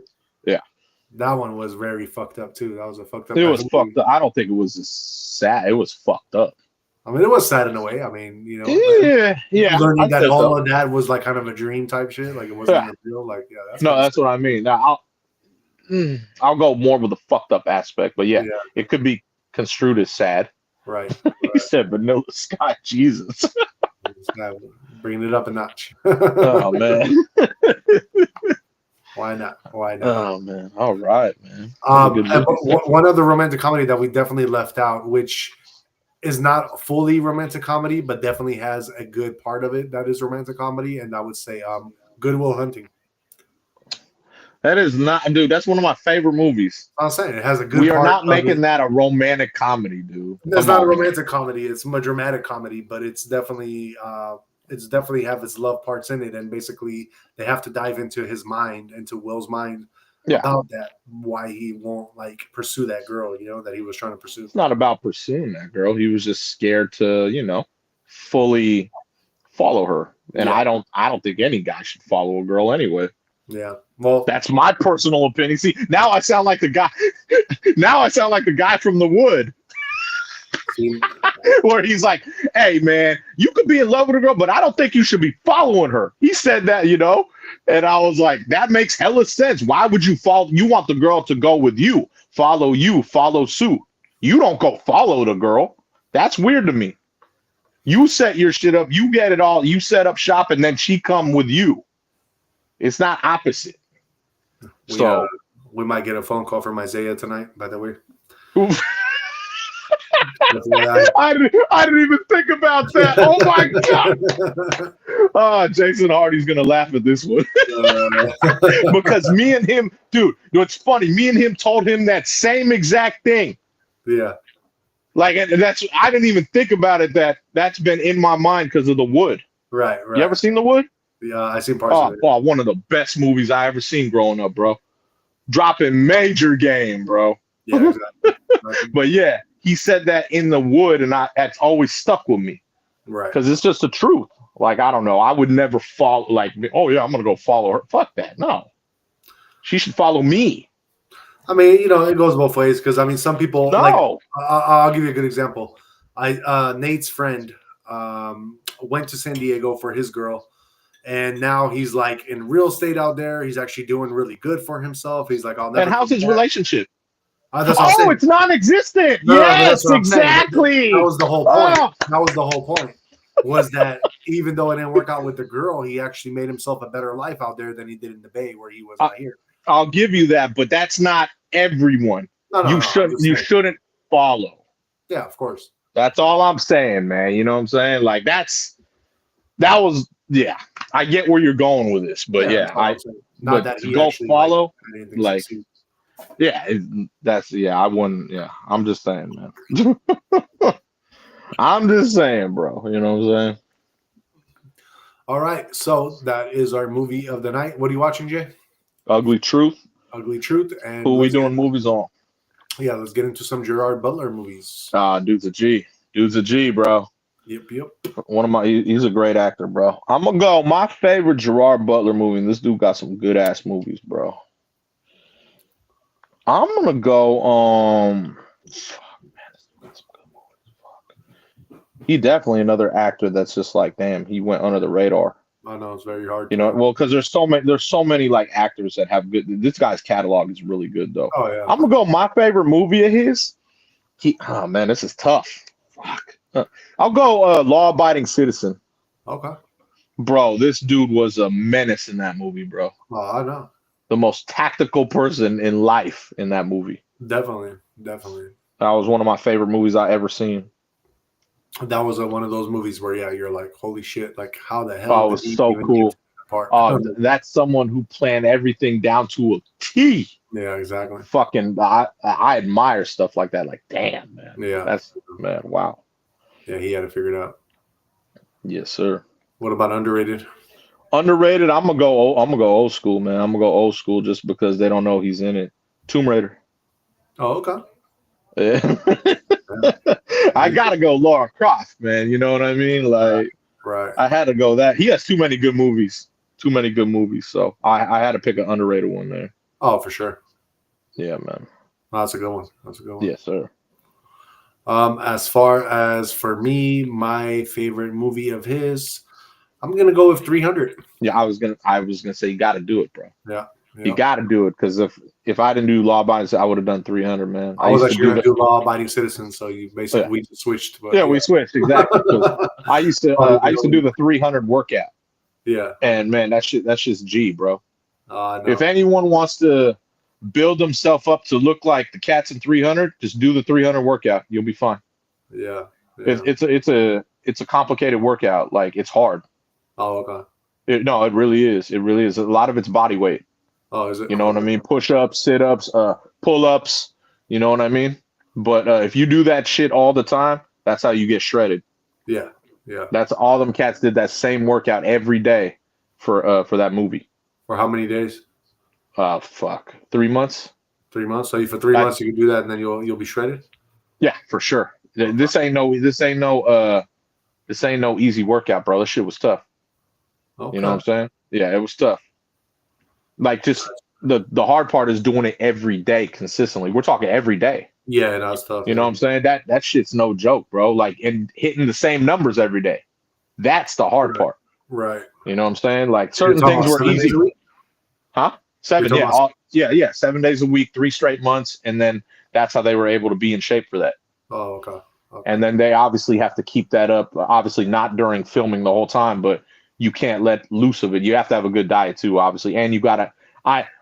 Yeah. That one was very fucked up, too. That was a fucked up. It was fucked up. I don't think it was sad. It was fucked up. I mean, it was sad in a way. I mean, you know. Yeah. Learning that all of that was like kind of a dream type shit. Like, it wasn't real. Like, yeah. That's what I mean. Now, I'll go more with the fucked up aspect. But yeah, it could be construed as sad. Right. He said Vanilla Sky. Jesus. Bringing it up a notch. Oh, man. Why not? Oh, man. All right, man. One other romantic comedy that we definitely left out, which is not fully romantic comedy, but definitely has a good part of it that is romantic comedy, and I would say Good Will Hunting. That is not, dude. That's one of my favorite movies. I'm saying it has a good. We are not making that a romantic comedy, dude. It's not a romantic comedy. It's a dramatic comedy, but it's definitely have its love parts in it, and basically they have to dive into his mind, into Will's mind, about that, why he won't like pursue that girl, you know, that he was trying to pursue. It's not about pursuing that girl. He was just scared to, you know, fully follow her. And I don't think any guy should follow a girl anyway. Yeah. Well, that's my personal opinion. See, now I sound like the guy. Now I sound like the guy from The Wood. Where he's like, hey, man, you could be in love with a girl, but I don't think you should be following her. He said that, you know, and I was like, that makes hella sense. Why would you follow? You want the girl to go with you, follow suit. You don't go follow the girl. That's weird to me. You set your shit up. You get it all. You set up shop, and then she come with you. It's not opposite. We might get a phone call from Isaiah tonight, by the way. I didn't even think about that. Oh my God. Oh, Jason Hardy's gonna laugh at this one. Because me and him, dude, what's funny, me and him told him that same exact thing. Yeah. Like, and I didn't even think about it, that's been in my mind because of The Wood. Right. You ever seen The Wood? Yeah, I seen parts of it. Oh, one of the best movies I ever seen growing up, bro. Dropping major game, bro. Yeah, exactly. But yeah, he said that in The Wood, and that's always stuck with me. Right. Because it's just the truth. Like, I don't know. I would never follow, like, oh, yeah, I'm going to go follow her. Fuck that. No. She should follow me. I mean, it goes both ways because I mean, some people like No. I'll give you a good example. Nate's friend went to San Diego for his girl, and now he's like in real estate out there. He's actually doing really good for himself. He's like, I'll never. And how's his relationship? That's what I'm saying. It's non-existent. No, yes, exactly. That was the whole point. That was the whole point. Was that even though it didn't work out with the girl, he actually made himself a better life out there than he did in the Bay where he was out here. I'll give you that, but that's not everyone. You shouldn't follow. Yeah, of course. That's all I'm saying, man. You know what I'm saying? Like that was I get where you're going with this, but not that he go actually, follow like I wouldn't. Yeah, I'm just saying, man. I'm just saying, bro. You know what I'm saying? All right, so that is our movie of the night. What are you watching, Jay? Ugly Truth. Ugly Truth. And who are we doing movies on? Yeah, let's get into some Gerard Butler movies. Dude's a G. Dude's a G, bro. Yep. He's a great actor, bro. I'm gonna go. My favorite Gerard Butler movie, and this dude got some good ass movies, bro. I'm gonna go. He definitely another actor that's just like, damn, he went under the radar. I know it's very hard. Well, because there's so many like actors that have good. This guy's catalog is really good though. Oh yeah. I'm gonna go. My favorite movie of his. Oh man, this is tough. Fuck. I'll go. Law Abiding Citizen. Okay. Bro, this dude was a menace in that movie, bro. Oh, I know. The most tactical person in life in that movie. Definitely. That was one of my favorite movies I ever seen. That was one of those movies where, you're like, holy shit, like how the hell? Oh, it was so cool. Oh, that's someone who planned everything down to a T. Yeah, exactly. Fucking, I admire stuff like that. Like, damn, man. Yeah. Wow. Yeah, he had it figured out. Yes, sir. What about underrated? Underrated, I'm gonna go old school, man. I'm gonna go old school just because they don't know he's in it. Tomb Raider. Oh, okay. Yeah. I gotta go Laura Croft, man. You know what I mean? Like, right. I had to go that. He has too many good movies. So I had to pick an underrated one there. Oh, for sure. Yeah, man. That's a good one. Yes, sir. As far as for me, my favorite movie of his, I'm gonna go with 300. Yeah, I was gonna say you got to do it, bro. Yeah. You got to do it because if I didn't do Law Abiding, I would have done 300, man. I was actually gonna do Law Abiding Citizen, so you basically we switched. But, we switched exactly. I used to do the 300 workout. Yeah. And man, that's just G, bro. No. If anyone wants to build themselves up to look like the cats in 300, just do the 300 workout. You'll be fine. Yeah. It's a complicated workout. Like, it's hard. Oh, okay. It really is. It really is. A lot of it's body weight. Oh, is it? You know what I mean? Push-ups, sit-ups, pull-ups. You know what I mean? But if you do that shit all the time, that's how you get shredded. Yeah. That's all them cats did that same workout every day for that movie. For how many days? 3 months. 3 months. So for 3 months you can do that, and then you'll be shredded. Yeah, for sure. This ain't no easy workout, bro. This shit was tough. Okay. You know what I'm saying? Yeah, it was tough. Like, just the hard part is doing it every day consistently. We're talking every day. Yeah, that's tough. You know what I'm saying? That shit's no joke, bro. Like, and hitting the same numbers every day. That's the hard part. Right. You know what I'm saying? Like, certain things were easy. Huh? 7, yeah. 7 days a week, 3 straight months, and then that's how they were able to be in shape for that. Oh, okay. And then they obviously have to keep that up. Obviously, not during filming the whole time, but you can't let loose of it. You have to have a good diet too, obviously, and you gotta.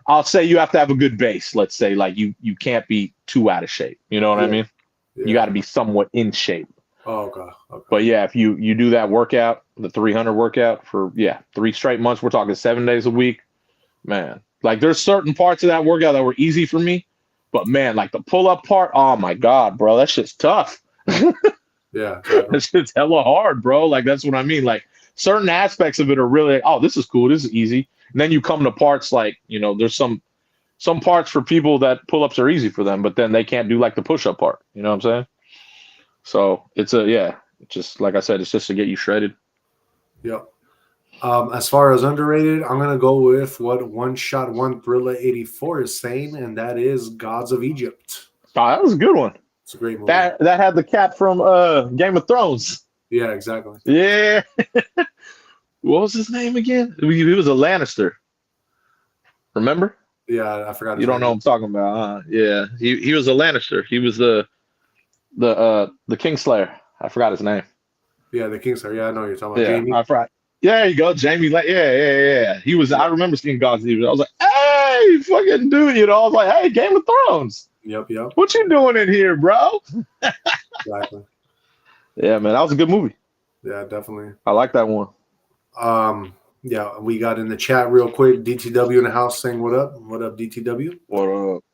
I'll say you have to have a good base. Let's say, like, you can't be too out of shape. You know what I mean? Yeah. You got to be somewhat in shape. Oh, okay. But yeah, if you do that workout, the 300 workout for 3 straight months, we're talking 7 days a week, man. Like, there's certain parts of that workout that were easy for me, but man, like the pull up part, oh my god, bro, that shit's tough. Yeah, that shit's hella hard, bro. Like, that's what I mean. Like, certain aspects of it are really like, oh, this is cool, this is easy. And then you come to parts like, there's some parts for people that pull-ups are easy for them, but then they can't do like the push-up part. You know what I'm saying? So it's just like I said, it's just to get you shredded. Yep. As far as underrated, I'm gonna go with what One Shot One Thriller 84 is saying, and that is Gods of Egypt. Oh, that was a good one. It's a great movie. That had the cat from Game of Thrones. Yeah, exactly. Yeah. What was his name again? He was a Lannister. Remember? Yeah, I forgot. You don't know what I'm talking about, huh? Yeah. He was a Lannister. He was the Kingslayer. I forgot his name. Yeah, the Kingslayer. Yeah, I know what you're talking about. Yeah, Jamie. I forgot. Yeah, there you go, Jamie. Yeah. He was. I remember seeing Gods of Egypt. I was like, "Hey, fucking dude!" You know, I was like, "Hey, Game of Thrones. Yep. What you doing in here, bro?" Exactly. Yeah, man, that was a good movie. Yeah, definitely. I like that one. Yeah, we got in the chat real quick. DTW in the house saying, "What up? What up, DTW?" What up?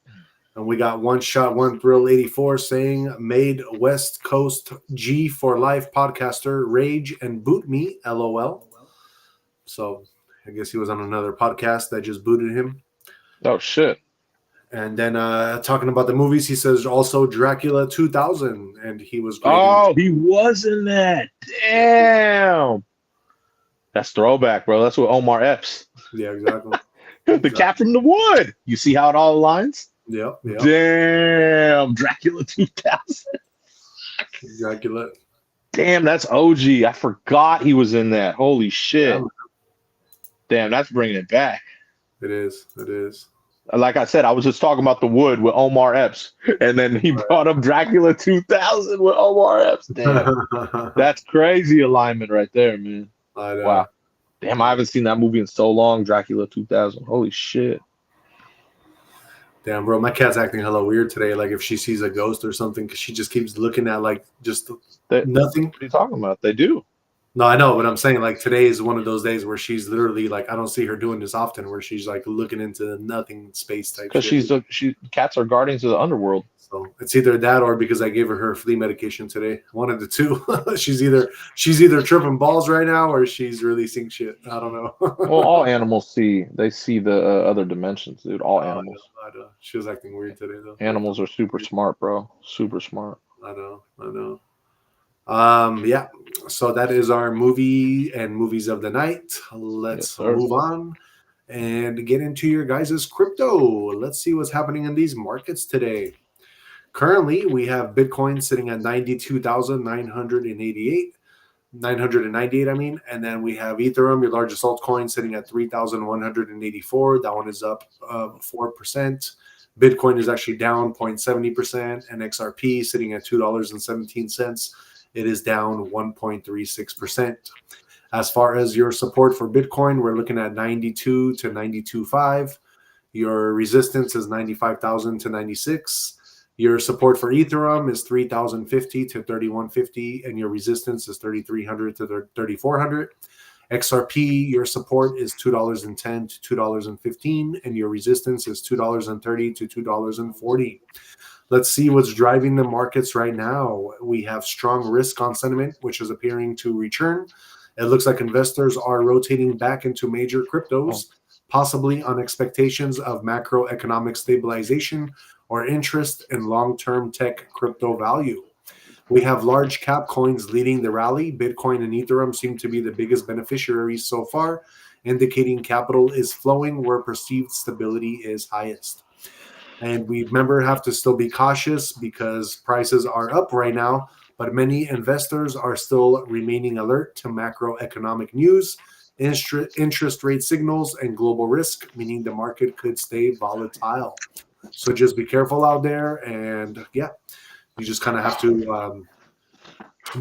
And we got One Shot One Thrill 84 saying, "Made West Coast G for Life podcaster Rage and boot me, LOL." So I guess he was on another podcast that just booted him. Oh shit. And then talking about the movies, he says also Dracula 2000, and he was great. Oh, he was in that. Damn. That's throwback, bro. That's what Omar Epps. Yeah, exactly. The cat from the wood. You see how it all aligns? Yep. Damn. Dracula 2000. Dracula. Damn, that's OG. I forgot he was in that. Holy shit. Yeah. Damn, that's bringing it back. It is. Like I said, I was just talking about the wood with Omar Epps, and then he brought up Dracula 2000 with Omar Epps. Damn, that's crazy alignment right there, man. I know. Wow. Damn, I haven't seen that movie in so long, Dracula 2000. Holy shit. Damn, bro, my cat's acting hella weird today. Like if she sees a ghost or something, because she just keeps looking at like just nothing. What are you talking about? They do. No, I know, but I'm saying like today is one of those days where she's literally like, I don't see her doing this often, where she's like looking into nothing space type. Because cats are guardians of the underworld. So it's either that or because I gave her flea medication today. One of the two. she's either tripping balls right now or she's releasing shit. I don't know. Well, all animals see the other dimensions, dude. All animals. I know. She was acting weird today though. Animals are super smart, bro. Super smart. I know. Yeah. So that is our movie and movies of the night. Let's move on and get into your guys' crypto. Let's see what's happening in these markets today. Currently, we have Bitcoin sitting at 998, I mean, and then we have Ethereum, your largest altcoin, sitting at 3,184. That one is up 4%. Bitcoin is actually down 0.70%, and XRP sitting at $2.17. It is down 1.36%. As far as your support for Bitcoin, we're looking at 92 to 92.5. Your resistance is 95,000 to 96. Your support for Ethereum is 3,050 to 3,150, and your resistance is 3,300 to 3,400. XRP, your support is $2.10 to $2.15, and your resistance is $2.30 to $2.40. Let's see what's driving the markets right now. We have strong risk on sentiment, which is appearing to return. It looks like investors are rotating back into major cryptos, possibly on expectations of macroeconomic stabilization or interest in long-term tech crypto value. We have large cap coins leading the rally. Bitcoin and Ethereum seem to be the biggest beneficiaries so far, indicating capital is flowing where perceived stability is highest. And we have to still be cautious because prices are up right now, but many investors are still remaining alert to macroeconomic news, interest rate signals, and global risk, meaning the market could stay volatile. So just be careful out there, and yeah, you just kind of have to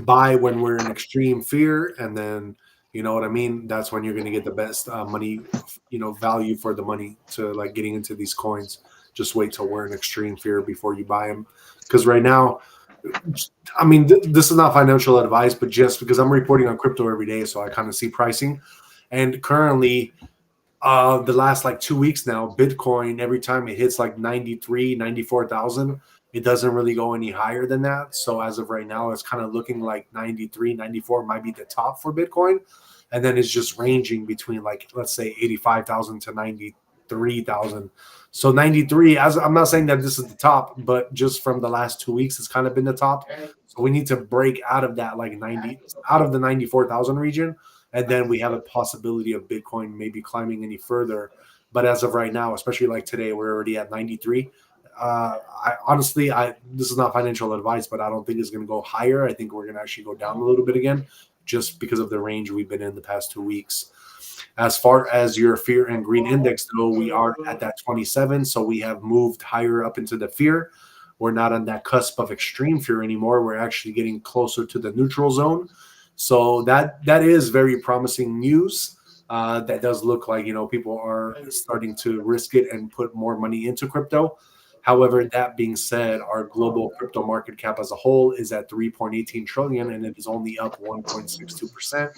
buy when we're in extreme fear, and then you know what I mean. That's when you're going to get the best money, value for the money to like getting into these coins. Just wait till we're in extreme fear before you buy them, because right now, I mean, this is not financial advice, but just because I'm reporting on crypto every day, so I kind of see pricing, and currently. The last like 2 weeks now, Bitcoin, every time it hits like 94,000, it doesn't really go any higher than that. So as of right now, it's kind of looking like 93, 94 might be the top for Bitcoin. And then it's just ranging between like, let's say 85,000 to 93,000. So 93, as I'm not saying that this is the top, but just from the last 2 weeks, it's kind of been the top. So we need to break out of that like out of the 94,000 region And then we have a possibility of Bitcoin maybe climbing any further. But as of right now, especially like today, we're already at 93. This is not financial advice, but I don't think it's going to go higher. I think we're going to actually go down a little bit again, just because of the range we've been in the past 2 weeks. As far as your fear and greed index, though, we are at that 27. So we have moved higher up into the fear. We're not on that cusp of extreme fear anymore. We're actually getting closer to the neutral zone. So that is very promising news. That does look like, people are starting to risk it and put more money into crypto. However, that being said, our global crypto market cap as a whole is at 3.18 trillion, and it is only up 1.62%.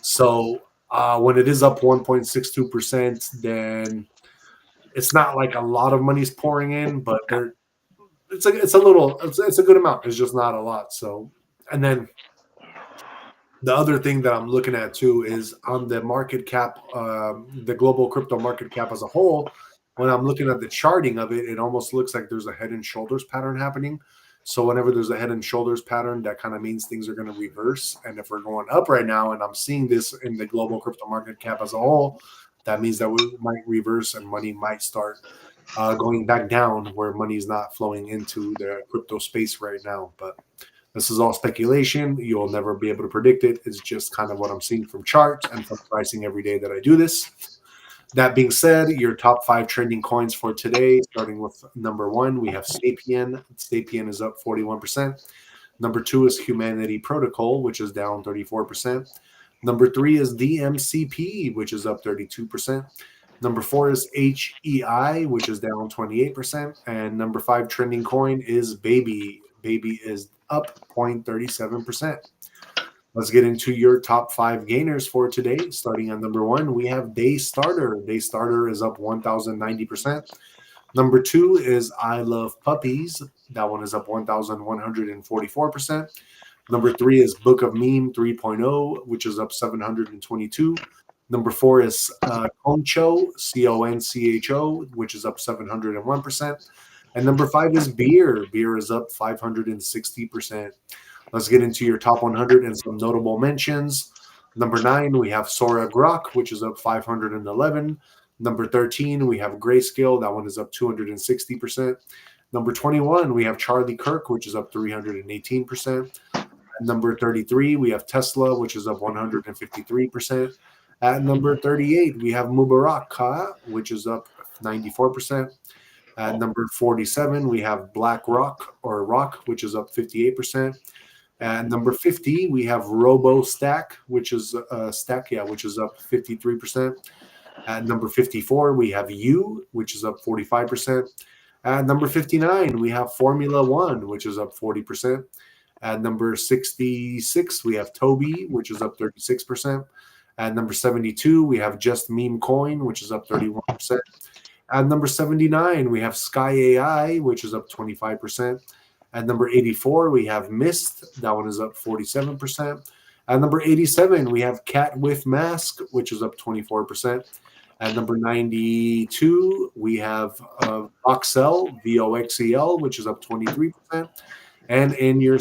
So when it is up 1.62%, then it's not like a lot of money's pouring in, but it's a good amount. It's just not a lot. So, and then the other thing that I'm looking at too is on the market cap, the global crypto market cap as a whole. When I'm looking at the charting of it, it almost looks like there's a head and shoulders pattern happening. So whenever there's a head and shoulders pattern, that kind of means things are going to reverse. And if we're going up right now, and I'm seeing this in the global crypto market cap as a whole, that means that we might reverse and money might start going back down where money is not flowing into the crypto space right now. But this is all speculation. You'll never be able to predict it. It's just kind of what I'm seeing from charts and from pricing every day that I do this. That being said, your top 5 trending coins for today, starting with number 1, we have Sapien. Sapien is up 41%. Number 2 is Humanity Protocol, which is down 34%. Number 3 is DMCP, which is up 32%. Number 4 is HEI, which is down 28%. And number 5 trending coin is Baby. Baby is up 0.37%. Let's get into your top 5 gainers for today. Starting at number 1, we have Daystarter. Daystarter is up 1,090%. Number 2 is I Love Puppies. That one is up 1,144%. Number 3 is Book of Meme 3.0, which is up 722. Number 4 is Concho, Concho, which is up 701%. And number 5 is Beer. Beer is up 560%. Let's get into your top 100 and some notable mentions. Number 9, we have Sora Grok, which is up 511. Number 13, we have Grayscale. That one is up 260%. Number 21, we have Charlie Kirk, which is up 318%. At number 33, we have Tesla, which is up 153%. At number 38, we have Mubarak, which is up 94%. At number 47, we have Black Rock, which is up 58%. At number 50, we have RoboStack, which is which is up 53%. At number 54, we have U, which is up 45%. At number 59, we have Formula One, which is up 40%. At number 66, we have Toby, which is up 36%. At number 72, we have Just Meme Coin, which is up 31%. At number 79, we have Sky AI, which is up 25%. At number 84, we have Mist. That one is up 47%. At number 87, we have Cat with Mask, which is up 24%. At number 92, we have Voxel, VOXEL, which is up 23%. And in your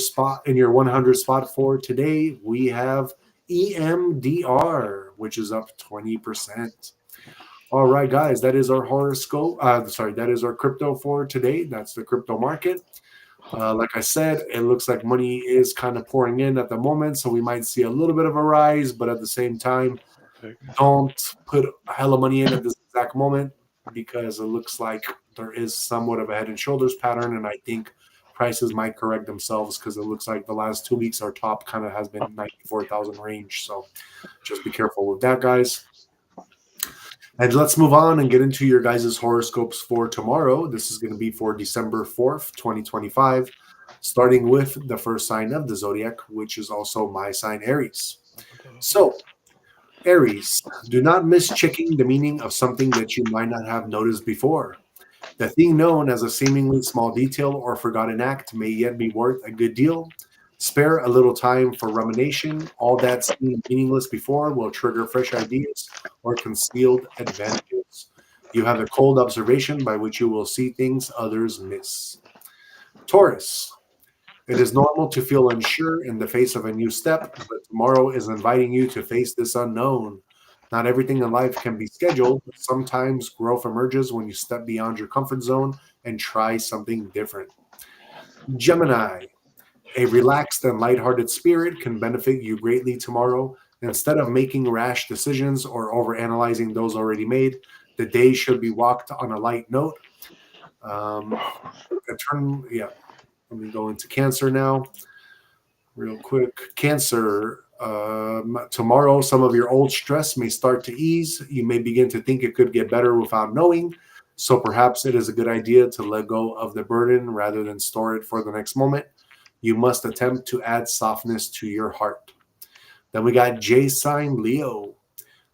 100 spot for today, we have EMDR, which is up 20%. All right, guys, that is our horoscope. That is our crypto for today. That's the crypto market. Like I said, it looks like money is kind of pouring in at the moment, so we might see a little bit of a rise, but at the same time, don't put a hell of money in at this exact moment because it looks like there is somewhat of a head and shoulders pattern, and I think prices might correct themselves because it looks like the last 2 weeks our top kind of has been 94,000 range. So just be careful with that, guys. And let's move on and get into your guys' horoscopes for tomorrow. This is going to be for December 4th, 2025, starting with the first sign of the zodiac, which is also my sign, Aries. So, Aries, do not miss checking the meaning of something that you might not have noticed before. The thing known as a seemingly small detail or forgotten act may yet be worth a good deal. Spare a little time for rumination. All that seemed meaningless before will trigger fresh ideas or concealed advantages. You have a cold observation by which you will see things others miss. Taurus, It is normal to feel unsure in the face of a new step, but tomorrow is inviting you to face this unknown. Not everything in life can be scheduled. Sometimes growth emerges when you step beyond your comfort zone and try something different. Gemini, a relaxed and lighthearted spirit can benefit you greatly tomorrow. Instead of making rash decisions or overanalyzing those already made, the day should be walked on a light note. Um, yeah. Let me go into Cancer now, real quick. Cancer. Tomorrow, some of your old stress may start to ease. You may begin to think it could get better without knowing. So perhaps it is a good idea to let go of the burden rather than store it for the next moment. You must attempt to add softness to your heart. Then we got J sign Leo.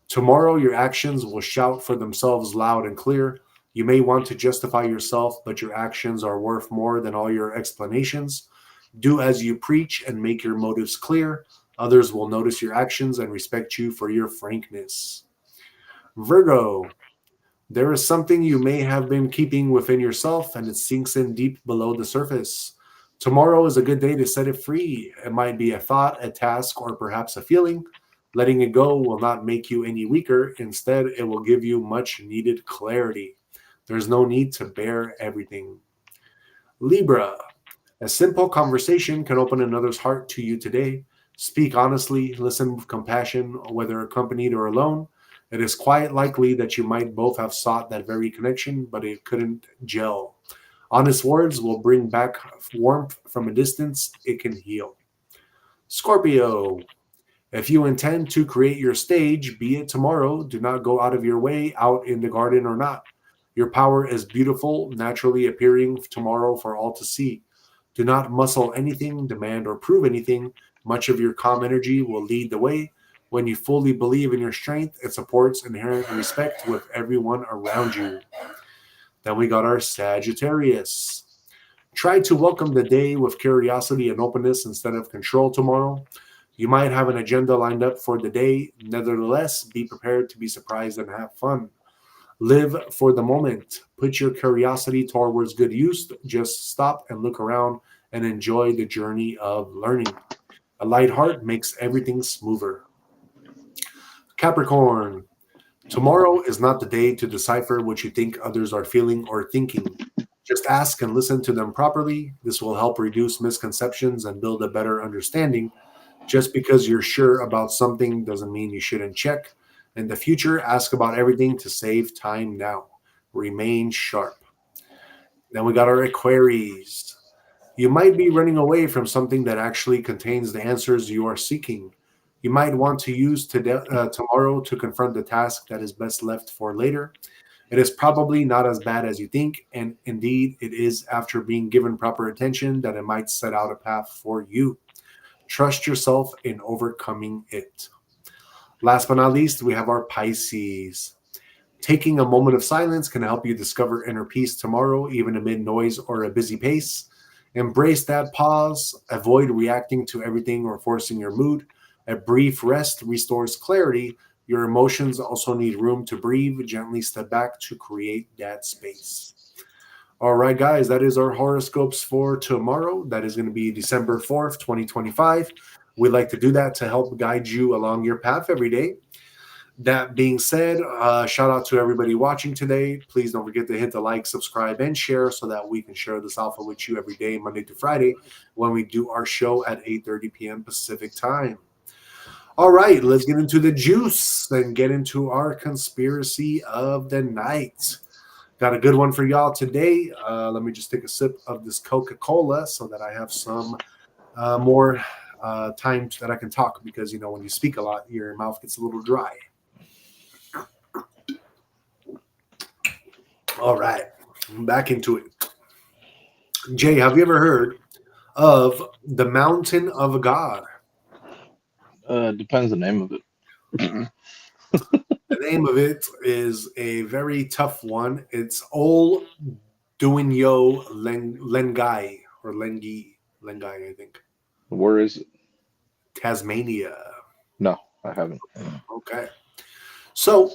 Tomorrow, your actions will shout for themselves loud and clear. You may want to justify yourself, but your actions are worth more than all your explanations. Do as you preach and make your motives clear. Others will notice your actions and respect you for your frankness. Virgo, there is something you may have been keeping within yourself and it sinks in deep below the surface. Tomorrow is a good day to set it free. It might be a thought, a task, or perhaps a feeling. Letting it go will not make you any weaker. Instead, it will give you much needed clarity. There's no need to bear everything. Libra, a simple conversation can open another's heart to you today. Speak honestly, listen with compassion, whether accompanied or alone. It is quite likely that you might both have sought that very connection, but it couldn't gel. Honest words will bring back warmth from a distance. It can heal. Scorpio, if you intend to create your stage, be it tomorrow, do not go out of your way, out in the garden or not. Your power is beautiful, naturally appearing tomorrow for all to see. Do not muscle anything, demand, or prove anything. Much of your calm energy will lead the way. When you fully believe in your strength, it supports inherent respect with everyone around you. Then we got our Sagittarius. Try to welcome the day with curiosity and openness instead of control tomorrow. You might have an agenda lined up for the day. Nevertheless, be prepared to be surprised and have fun. Live for the moment. Put your curiosity towards good use. Just stop and look around and enjoy the journey of learning. A light heart makes everything smoother. Capricorn, tomorrow is not the day to decipher what you think others are feeling or thinking. Just ask and listen to them properly. This will help reduce misconceptions and build a better understanding. Just because you're sure about something doesn't mean you shouldn't check. In the future, ask about everything to save time now. Remain sharp. Then we got our Aquaries. You might be running away from something that actually contains the answers you are seeking. You might want to use tomorrow to confront the task that is best left for later. It is probably not as bad as you think, and indeed, it is after being given proper attention that it might set out a path for you. Trust yourself in overcoming it. Last but not least, we have our Pisces. Taking a moment of silence can help you discover inner peace tomorrow, even amid noise or a busy pace. Embrace that pause. Avoid reacting to everything or forcing your mood. A brief rest restores clarity. Your emotions also need room to breathe. Gently step back to create that space. All right, guys, that is our horoscopes for tomorrow. That is going to be December 4th, 2025. We like to do that to help guide you along your path every day. That being said, shout out to everybody watching today. Please don't forget to hit the like, subscribe, and share so that we can share this alpha with you every day, Monday to Friday, when we do our show at 8:30 p.m. Pacific time. All right, let's get into the juice and get into our conspiracy of the night. Got a good one for y'all today. Let me just take a sip of this Coca-Cola so that I have some more time that I can talk, because, you know, when you speak a lot, your mouth gets a little dry. All right, back into it. Jay, have you ever heard of the Mountain of God? Depends the name of it. The name of it is a very tough one. It's Ol Doinyo Lengai, or Lengai, I think. Where is it? Tasmania. No, I haven't. Okay. So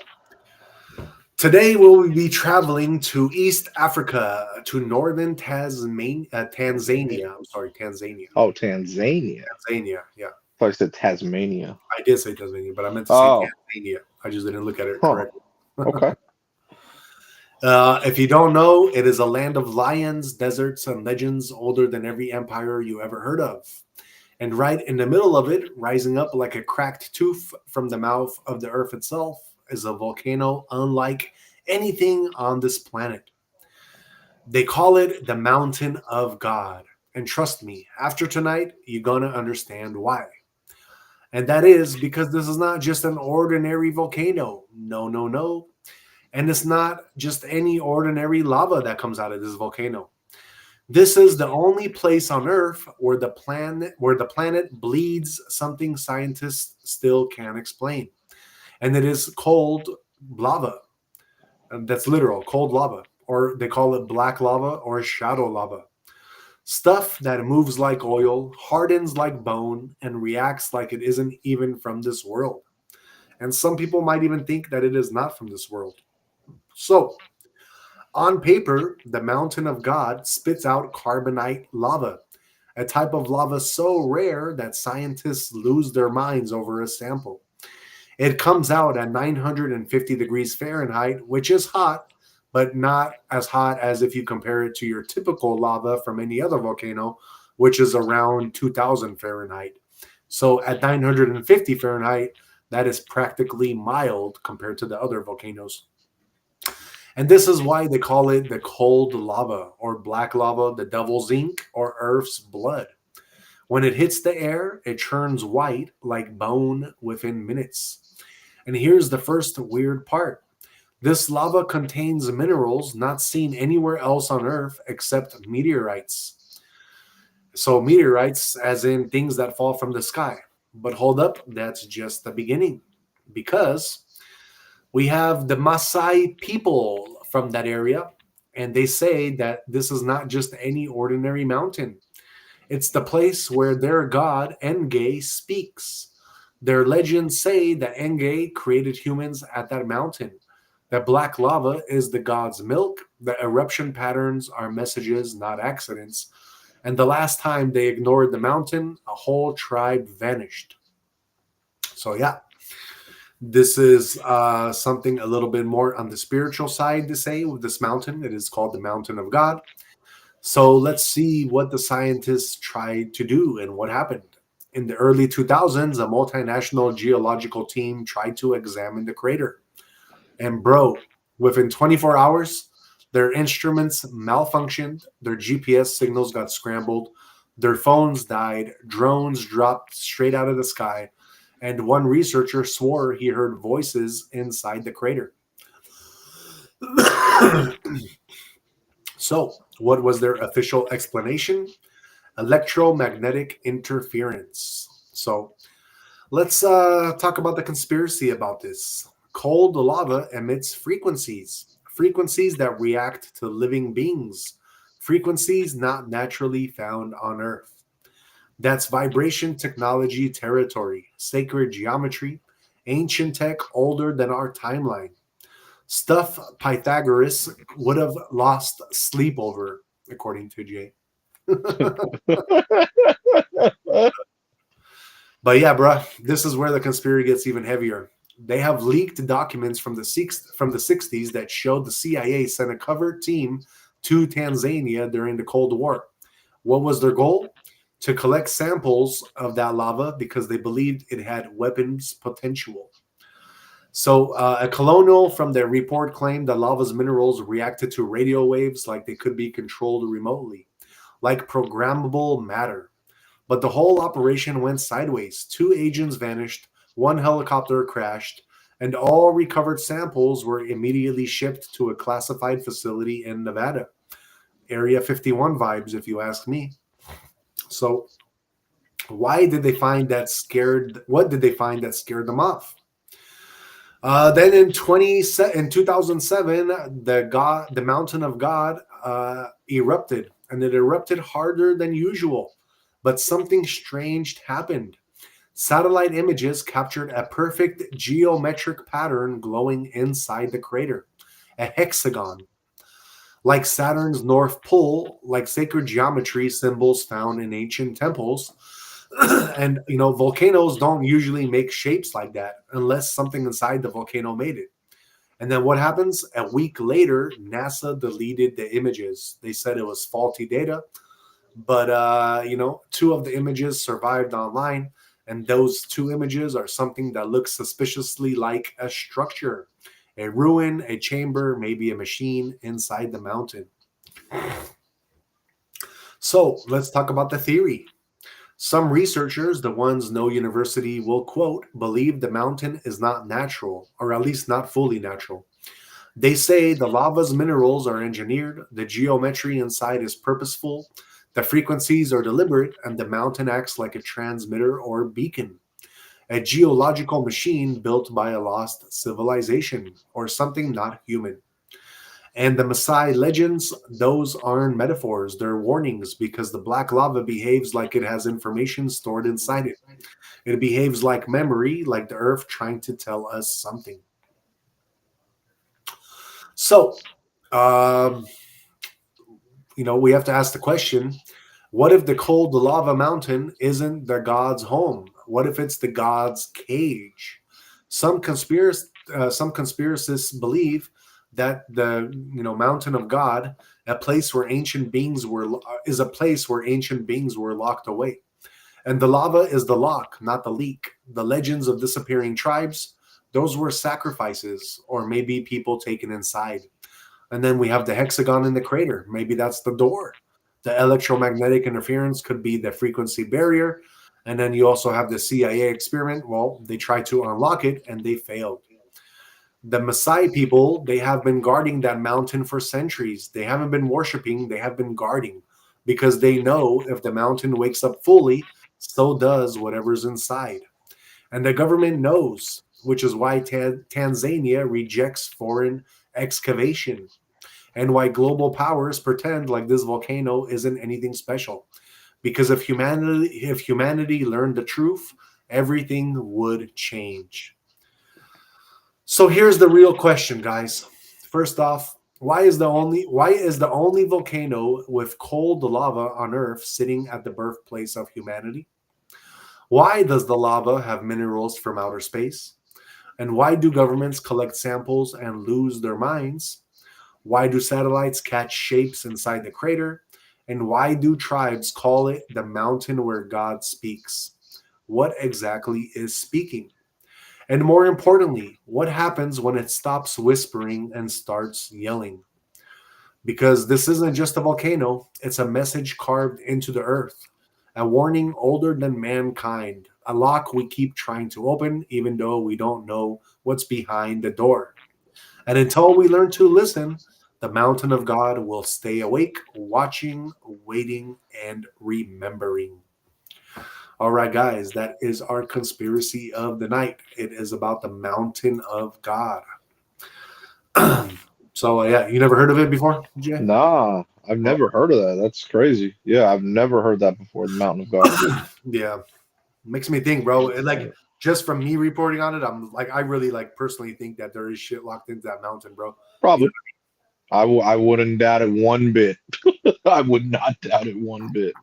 Today we'll be traveling to East Africa, to northern Tanzania. I'm sorry, Tanzania. Oh, Tanzania. Tanzania, yeah. I thought you said Tasmania. I did say Tanzania, but I meant to say Oh, Tanzania. I just didn't look at it huh. correctly. Okay. If you don't know, it is a land of lions, deserts, and legends older than every empire you ever heard of. And right in the middle of it, rising up like a cracked tooth from the mouth of the earth itself, is a volcano unlike anything on this planet. They call it the Mountain of God. And trust me, after tonight, you're going to understand why. And that is because this is not just an ordinary volcano. No, no, no. And it's not just any ordinary lava that comes out of this volcano. This is the only place on Earth where the planet bleeds something scientists still can't explain. And it is cold lava. And that's literal, cold lava. Or they call it black lava or shadow lava. Stuff that moves like oil, hardens like bone, and reacts like it isn't even from this world. And some people might even think that it is not from this world. So, on paper, the mountain of God spits out carbonite lava, a type of lava so rare that scientists lose their minds over a sample. It comes out at 950 degrees Fahrenheit, which is hot, but not as hot as if you compare it to your typical lava from any other volcano, which is around 2000 Fahrenheit. So at 950 Fahrenheit, that is practically mild compared to the other volcanoes. And this is why they call it the cold lava or black lava, the devil's ink, or Earth's blood. When it hits the air, it turns white like bone within minutes. And here's the first weird part: this lava contains minerals not seen anywhere else on Earth except meteorites. So, meteorites, as in things that fall from the sky. But hold up, that's just the beginning. Because we have the Maasai people from that area, and they say that this is not just any ordinary mountain. It's the place where their god Engai speaks. Their legends say that Engai created humans at that mountain. That black lava is the god's milk. The eruption patterns are messages, not accidents. And the last time they ignored the mountain, a whole tribe vanished. So, yeah, this is something a little bit more on the spiritual side to say with this mountain. It is called the Mountain of God. So let's see what the scientists tried to do and what happened. In the early 2000s, a multinational geological team tried to examine the crater. And bro, within 24 hours, their instruments malfunctioned, their GPS signals got scrambled, their phones died, drones dropped straight out of the sky, and one researcher swore he heard voices inside the crater. So, what was their official explanation? Electromagnetic interference. So, let's talk about the conspiracy about this. Cold lava emits frequencies that react to living beings, frequencies not naturally found on Earth. That's vibration technology territory, sacred geometry, ancient tech older than our timeline. Stuff Pythagoras would have lost sleep over, according to Jay. But yeah, bruh, this is where the conspiracy gets even heavier. They have leaked documents from the 60s that showed the CIA sent a covert team to Tanzania during the Cold War. What was their goal? To collect samples of that lava because they believed it had weapons potential. So, a colonel from their report claimed that lava's minerals reacted to radio waves like they could be controlled remotely, like programmable matter. But the whole operation went sideways. Two agents vanished, one helicopter crashed, and all recovered samples were immediately shipped to a classified facility in Nevada. Area 51 vibes, if you ask me. So, what did they find that scared them off? Then in 2007, the Mountain of God erupted, and it erupted harder than usual. But something strange happened. Satellite images captured a perfect geometric pattern glowing inside the crater. a hexagon, like Saturn's North Pole, like sacred geometry symbols found in ancient temples. And volcanoes don't usually make shapes like that unless something inside the volcano made it. And then what happens? A week later, NASA deleted the images. They said it was faulty data, but two of the images survived online, and those two images are something that looks suspiciously like a structure, a ruin, a chamber, maybe a machine inside the mountain. So let's talk about the theory. Some researchers, the ones no university will quote, believe the mountain is not natural, or at least not fully natural. They say the lava's minerals are engineered, the geometry inside is purposeful, the frequencies are deliberate, and the mountain acts like a transmitter or beacon, a geological machine built by a lost civilization or something not human. And the Maasai legends, those aren't metaphors, they're warnings because the black lava behaves like it has information stored inside it. It behaves like memory, like the earth trying to tell us something. So, we have to ask the question, what if the cold lava mountain isn't the god's home? What if it's the god's cage? Some conspiracists believe that the mountain of God, a place where ancient beings were, is a place where ancient beings were locked away, and the lava is the lock, not the leak. The legends of disappearing tribes, those were sacrifices, or maybe people taken inside. And then we have the hexagon in the crater. Maybe that's the door. The electromagnetic interference could be the frequency barrier. And then you also have the CIA experiment. Well, they tried to unlock it and they failed. The Maasai people, they have been guarding that mountain for centuries. They haven't been worshiping, they have been guarding because they know if the mountain wakes up fully, so does whatever's inside. And the government knows, which is why Tanzania rejects foreign excavation and why global powers pretend like this volcano isn't anything special. Because if humanity learned the truth, everything would change. So here's the real question, guys. First off, why is the only volcano with cold lava on Earth sitting at the birthplace of humanity? Why does the lava have minerals from outer space? And why do governments collect samples and lose their minds? Why do satellites catch shapes inside the crater? And why do tribes call it the mountain where God speaks? What exactly is speaking? And more importantly, what happens when it stops whispering and starts yelling? Because this isn't just a volcano, it's a message carved into the earth, a warning older than mankind, a lock we keep trying to open even though we don't know what's behind the door. And until we learn to listen, the mountain of God will stay awake, watching, waiting, and remembering. All right, guys, that is our conspiracy of the night. It is about the mountain of God. So, yeah, you never heard of it before, Jay? Nah, I've never heard of that. That's crazy. Yeah, I've never heard that before. The Mountain of God. Yeah, makes me think, bro. And like, just from me reporting on it, I'm like, I really like personally think that there is shit locked into that mountain, bro. Probably. I wouldn't doubt it one bit. I would not doubt it one bit.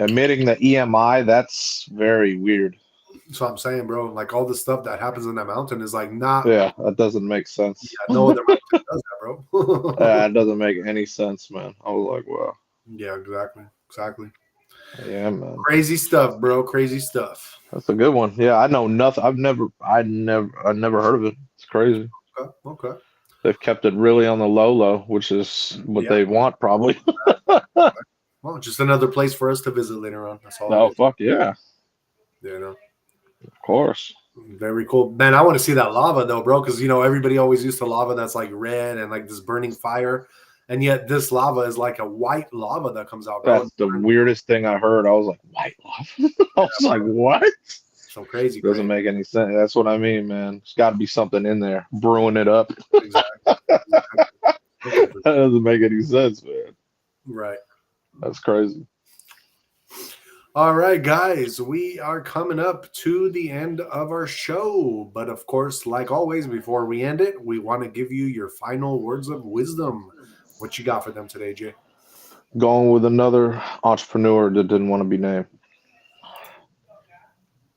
Admitting the EMI, that's very weird. So I'm saying, bro, like all the stuff that happens in that mountain is like not. Yeah, that doesn't make sense. Yeah, no other mountain does that, bro. Yeah, it doesn't make any sense, man. I was like, wow. Yeah, exactly. Yeah, man. Crazy stuff, bro. Crazy stuff. That's a good one. Yeah, I know nothing. I never heard of it. It's crazy. Okay. They've kept it really on the low, which is what they want, probably. Well, just another place for us to visit later on. That's all. Oh, fuck yeah. You know. Of course. Very cool. Man, I want to see that lava though, bro, because everybody always used to lava that's like red and like this burning fire. And yet this lava is like a white lava that comes out, bro. That's the weirdest thing I heard. I was like, white lava? I was like, what? So crazy. Doesn't make any sense. That's what I mean, man. There's got to be something in there brewing it up. Exactly. That doesn't make any sense, man. Right. That's crazy. All right, guys, we are coming up to the end of our show. But of course, like always, before we end it, we want to give you your final words of wisdom. What you got for them today, Jay? Going with another entrepreneur that didn't want to be named.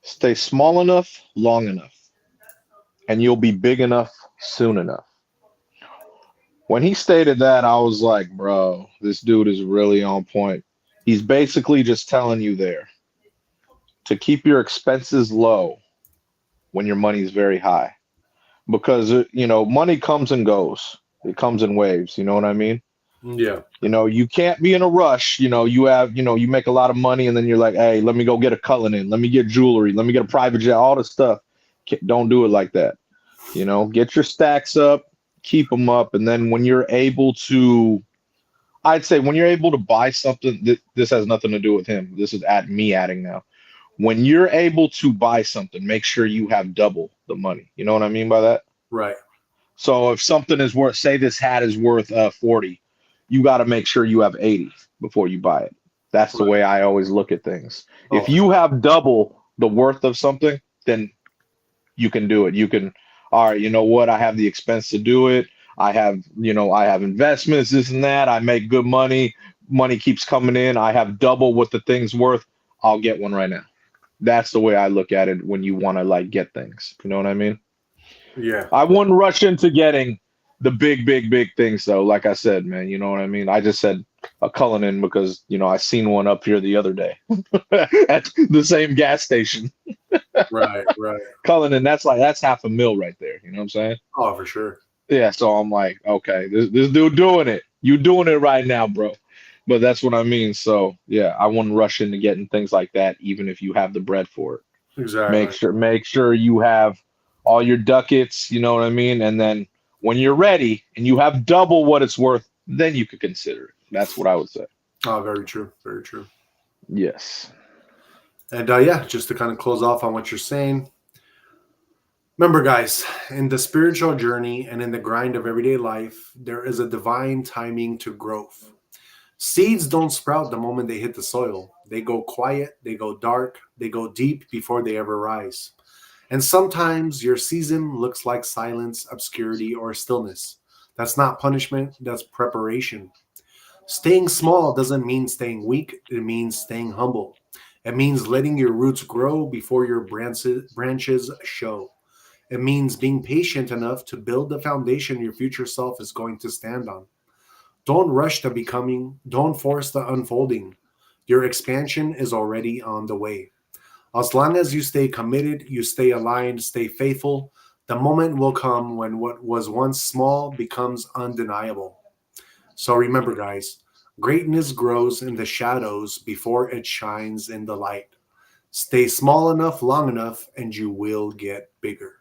Stay small enough, long enough, and you'll be big enough soon enough. When he stated that, I was like, bro, this dude is really on point. He's basically just telling you there to keep your expenses low when your money is very high. Because, money comes and goes, it comes in waves. You know what I mean? Yeah, You can't be in a rush. You make a lot of money and then you're like, hey, let me go get a Cullinan, let me get jewelry, let me get a private jet, all this stuff. Don't do it like that. Get your stacks up, keep them up. And then when you're able to, I'd say when you're able to buy something, this has nothing to do with him. This is me adding now. When you're able to buy something, make sure you have double the money. You know what I mean by that? right. So if something is worth, say this hat is worth 40, you got to make sure you have 80 before you buy it. That's the Right. way I always look at things. Oh, If you have double the worth of something, then you can do it. You can, all right, you know what? I have the expense to do it. I have investments, this and that. I make good money. Money keeps coming in. I have double what the thing's worth. I'll get one right now. That's the way I look at it when you want to like get things. You know what I mean? yeah. I wouldn't rush into getting the big, big, big things though. Like I said, man, you know what I mean? I just said a Cullinan because, I seen one up here the other day at the same gas station. Right, right. Cullinan, that's half a mil right there. You know what I'm saying? Oh, for sure. Yeah. So I'm like, okay, this dude doing it. You doing it right now, bro. But that's what I mean. So yeah, I wouldn't rush into getting things like that, even if you have the bread for it. Make Exactly. sure make sure you have all your ducats, you know what I mean? And then when you're ready and you have double what it's worth, then you could consider it. That's what I would say. Oh, very true. Very true. Yes. And yeah, just to kind of close off on what you're saying, remember, guys, in the spiritual journey and in the grind of everyday life, there is a divine timing to growth. Seeds don't sprout the moment they hit the soil. They go quiet, they go dark, they go deep before they ever rise. And sometimes your season looks like silence, obscurity, or stillness. That's not punishment, that's preparation. Staying small doesn't mean staying weak, it means staying humble. It means letting your roots grow before your branches show. It means being patient enough to build the foundation your future self is going to stand on. Don't rush the becoming, don't force the unfolding. Your expansion is already on the way. As long as you stay committed, you stay aligned, stay faithful, the moment will come when what was once small becomes undeniable. So remember, guys, greatness grows in the shadows before it shines in the light. Stay small enough, long enough, and you will get bigger.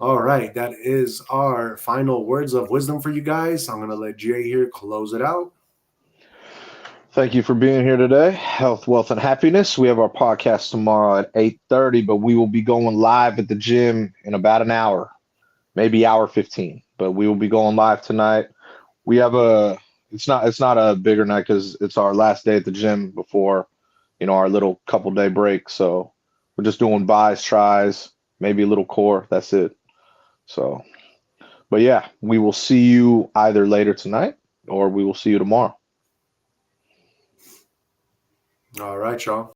All right, that is our final words of wisdom for you guys. I'm going to let Jay here close it out. Thank you for being here today. Health, wealth, and happiness. We have our podcast tomorrow at 8:30, but we will be going live at the gym in about an hour, maybe hour 15. But we will be going live tonight. We have it's not a bigger night because it's our last day at the gym before, our little couple day break. So we're just doing buys, tries, maybe a little core. That's it. So, but yeah, we will see you either later tonight or we will see you tomorrow. All right, y'all.